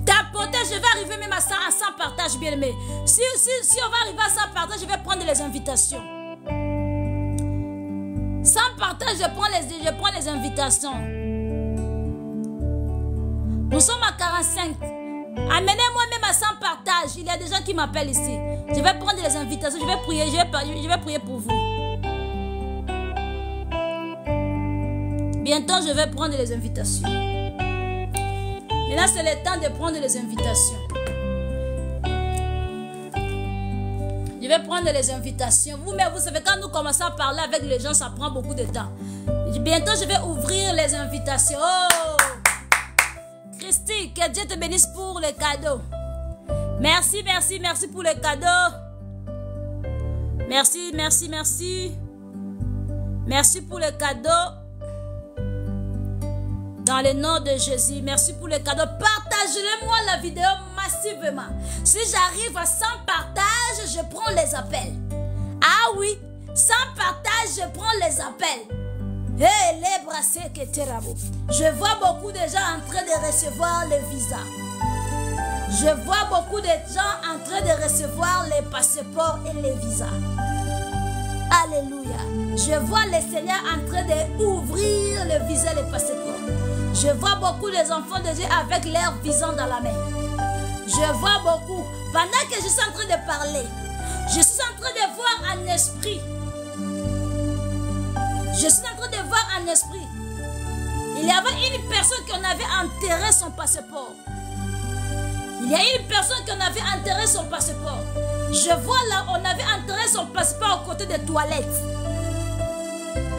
Tapoter, je vais arriver même à 100 partages, bien aimé. Si on va arriver à 100 partages, je vais prendre les invitations. 100 partages, je prends les invitations. Nous sommes à 45. Amenez-moi même à 100 partages. Il y a des gens qui m'appellent ici. Je vais prendre les invitations, je vais prier, je vais prier pour vous. Bientôt, je vais prendre les invitations. Maintenant, c'est le temps de prendre les invitations. Je vais prendre les invitations. Vous savez, quand nous commençons à parler avec les gens, ça prend beaucoup de temps. Bientôt, je vais ouvrir les invitations. Oh! Christy, que Dieu te bénisse pour les cadeaux. Merci, merci, merci pour les cadeaux. Merci, merci, merci. Merci pour les cadeaux. Dans le nom de Jésus, merci pour les cadeaux. Partagez-moi la vidéo massivement. Si j'arrive à 100 partages, je prends les appels. Ah oui, 100 partages, je prends les appels. Hey, les brassés que terabo. Je vois beaucoup de gens en train de recevoir les visas. Je vois beaucoup de gens en train de recevoir les passeports et les visas. Alléluia. Je vois le Seigneur en train d'ouvrir le visa et les passeports. Je vois beaucoup les enfants de Dieu avec leur vision dans la main. Je vois beaucoup. Pendant que je suis en train de parler, je suis en train de voir en esprit. Je suis en train de voir en esprit. Il y avait une personne qui en avait enterré son passeport. Il y a une personne qui en avait enterré son passeport. Je vois là, on avait enterré son passeport aux côtés des toilettes.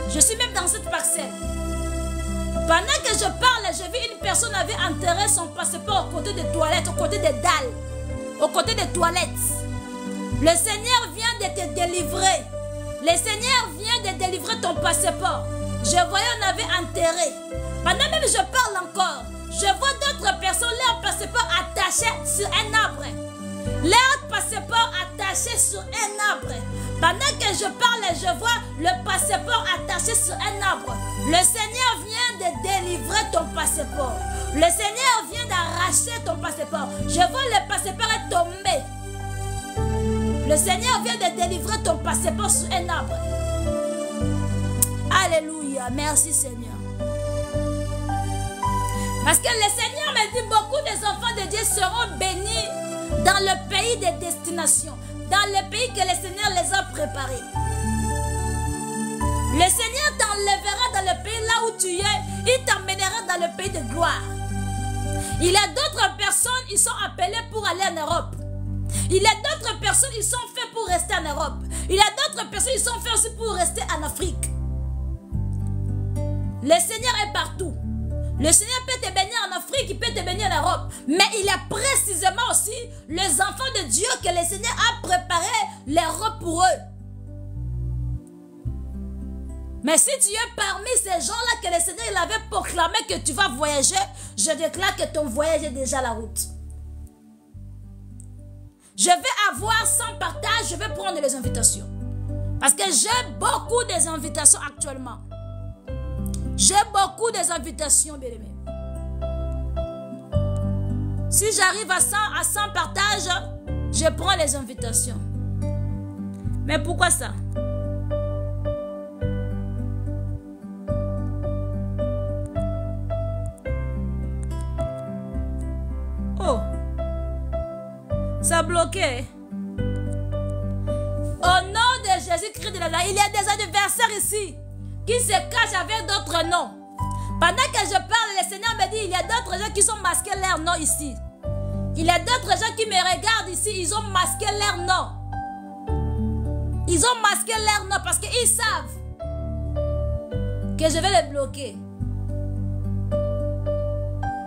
Je suis même dans cette parcelle. Pendant que je parle, je vis une personne avait enterré son passeport au côté des toilettes, au côté des dalles, au côté des toilettes. Le Seigneur vient de te délivrer. Le Seigneur vient de délivrer ton passeport. Je voyais on avait enterré. Pendant même je parle encore, je vois d'autres personnes, leur passeport attaché sur un arbre. Leur passeport attaché sur un arbre. Pendant que je parle, je vois le passeport attaché sur un arbre. Le Seigneur vient de délivrer ton passeport. Le Seigneur vient d'arracher ton passeport. Je vois le passeport est tombé. Le Seigneur vient de délivrer ton passeport sur un arbre. Alléluia. Merci Seigneur. Parce que le Seigneur me dit beaucoup des enfants de Dieu seront bénis dans le pays des destinations. Dans le pays que le Seigneur les a préparés. Le Seigneur t'enlèvera dans le pays là où tu es. Il t'emmènera dans le pays de gloire. Il y a d'autres personnes, ils sont appelés pour aller en Europe. Il y a d'autres personnes, ils sont faits pour rester en Europe. Il y a d'autres personnes, ils sont faits aussi pour rester en Afrique. Le Seigneur est partout. Le Seigneur peut te bénir en Afrique, il peut te bénir en Europe. Mais il y a précisément aussi les enfants de Dieu que le Seigneur a préparé l'Europe pour eux. Mais si tu es parmi ces gens-là que le Seigneur il avait proclamé que tu vas voyager, je déclare que ton voyage est déjà la route. Je vais avoir sans partage, je vais prendre les invitations. Parce que j'ai beaucoup des invitations actuellement. J'ai beaucoup des invitations, bien-aimés. Si j'arrive à 100 partages, je prends les invitations. Mais pourquoi ça? Oh, ça a bloqué. Au nom de Jésus-Christ de la Nazareth, il y a des adversaires ici qui se cachent avec d'autres noms. Pendant que je parle, le Seigneur me dit, il y a d'autres gens qui sont masqués leur nom ici. Il y a d'autres gens qui me regardent ici, ils ont masqué leur nom. Ils ont masqué leur nom parce qu'ils savent que je vais les bloquer.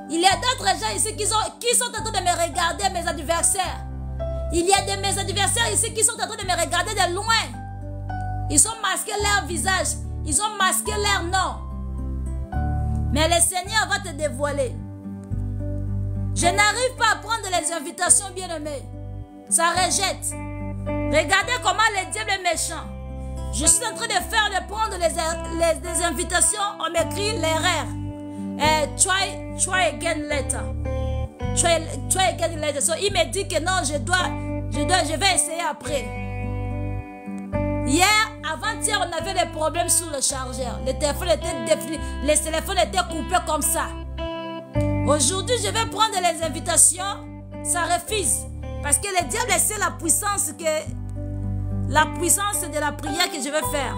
Il y a d'autres gens ici qui sont en train de me regarder, mes adversaires. Il y a de mes adversaires ici qui sont en train de me regarder de loin. Ils ont masqué leur visage. Ils ont masqué leur nom. Mais le Seigneur va te dévoiler. Je n'arrive pas à prendre les invitations, bien-aimés. Ça rejette. Regardez comment le diable est méchant. Je suis en train de prendre les invitations. On m'écrit l'erreur. Try again later. Try again later. So, il me dit que non, je vais essayer après. Hier, avant-hier, on avait des problèmes sur le chargeur. Le téléphone était coupé comme ça. Aujourd'hui, je vais prendre les invitations. Ça refuse. Parce que le diable sait la puissance de la prière que je vais faire.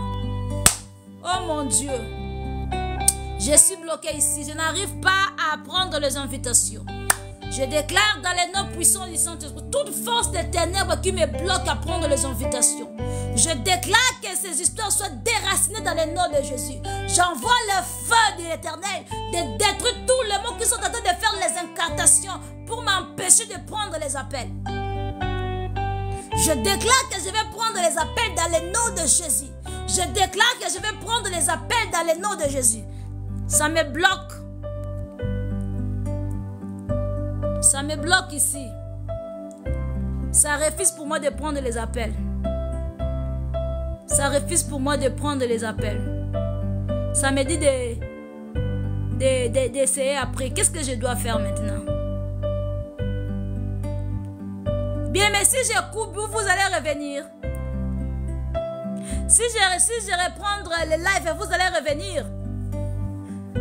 Oh mon Dieu. Je suis bloqué ici. Je n'arrive pas à prendre les invitations. Je déclare dans les noms puissants du Saint-Esprit toute force des ténèbres qui me bloque à prendre les invitations. Je déclare que ces histoires soient déracinées dans le nom de Jésus. J'envoie le feu de l'Éternel de détruire tous les mots qui sont en train de faire les incantations pour m'empêcher de prendre les appels. Je déclare que je vais prendre les appels dans le nom de Jésus. Je déclare que je vais prendre les appels dans le nom de Jésus. Ça me bloque. Ça me bloque ici. Ça refuse pour moi de prendre les appels. Ça refuse pour moi de prendre les appels. Ça me dit d'essayer après. Qu'est-ce que je dois faire maintenant? Bien, mais si je coupe, vous allez revenir. Si je reprendre le live, vous allez revenir.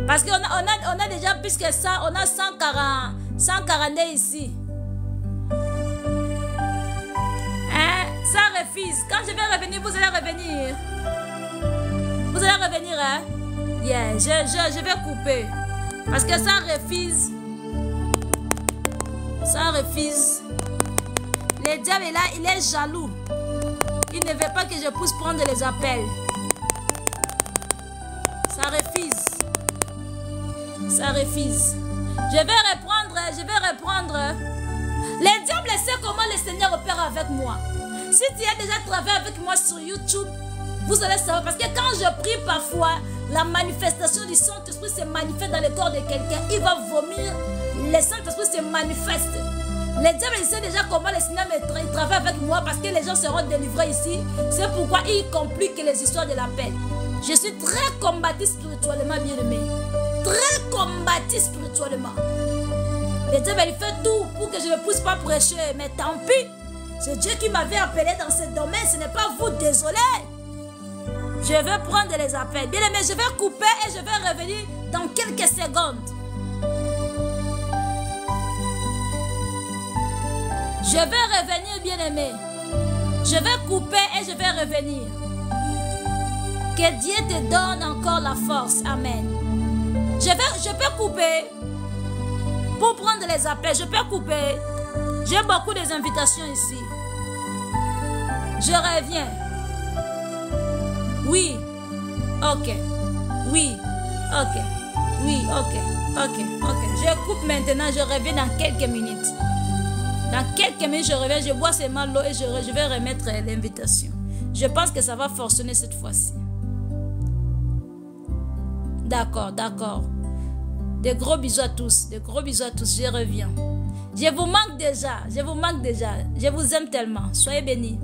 Parce qu'on a déjà plus que ça. On a 140 ici. Hein? Ça refuse. Quand je vais revenir, vous allez revenir. Vous allez revenir, hein? Yeah, je vais couper. Parce que ça refuse. Ça refuse. Le diable est là, il est jaloux. Il ne veut pas que je puisse prendre les appels. Ça refuse. Ça refuse. Je vais reprendre. Les diables savent comment le Seigneur opère avec moi. Si tu as déjà travaillé avec moi sur YouTube, vous allez savoir. Parce que quand je prie parfois, la manifestation du Saint-Esprit se manifeste dans le corps de quelqu'un. Il va vomir. Le Saint-Esprit se manifeste. Les diables savent déjà comment le Seigneur travaille avec moi. Parce que les gens seront délivrés ici. C'est pourquoi il complique les histoires de la paix. Je suis très combatif spirituellement, bien-aimé. Très combatif spirituellement. Le diable il fait tout pour que je ne puisse pas prêcher. Mais tant pis. C'est Dieu qui m'avait appelé dans ce domaine. Ce n'est pas vous, désolé. Je vais prendre les appels. Bien aimé, je vais couper et je vais revenir dans quelques secondes. Je vais revenir, bien aimé. Je vais couper et je vais revenir. Que Dieu te donne encore la force. Amen. Je peux couper pour prendre les appels. Je peux couper. J'ai beaucoup d'invitations ici. Je reviens. Oui. Ok. Oui. Ok. Oui. Ok. Je coupe maintenant. Je reviens dans quelques minutes. Dans quelques minutes, je reviens. Je bois seulement l'eau et je vais remettre l'invitation. Je pense que ça va fonctionner cette fois-ci. D'accord. De gros bisous à tous. Je reviens. Je vous manque déjà. Je vous aime tellement. Soyez bénis.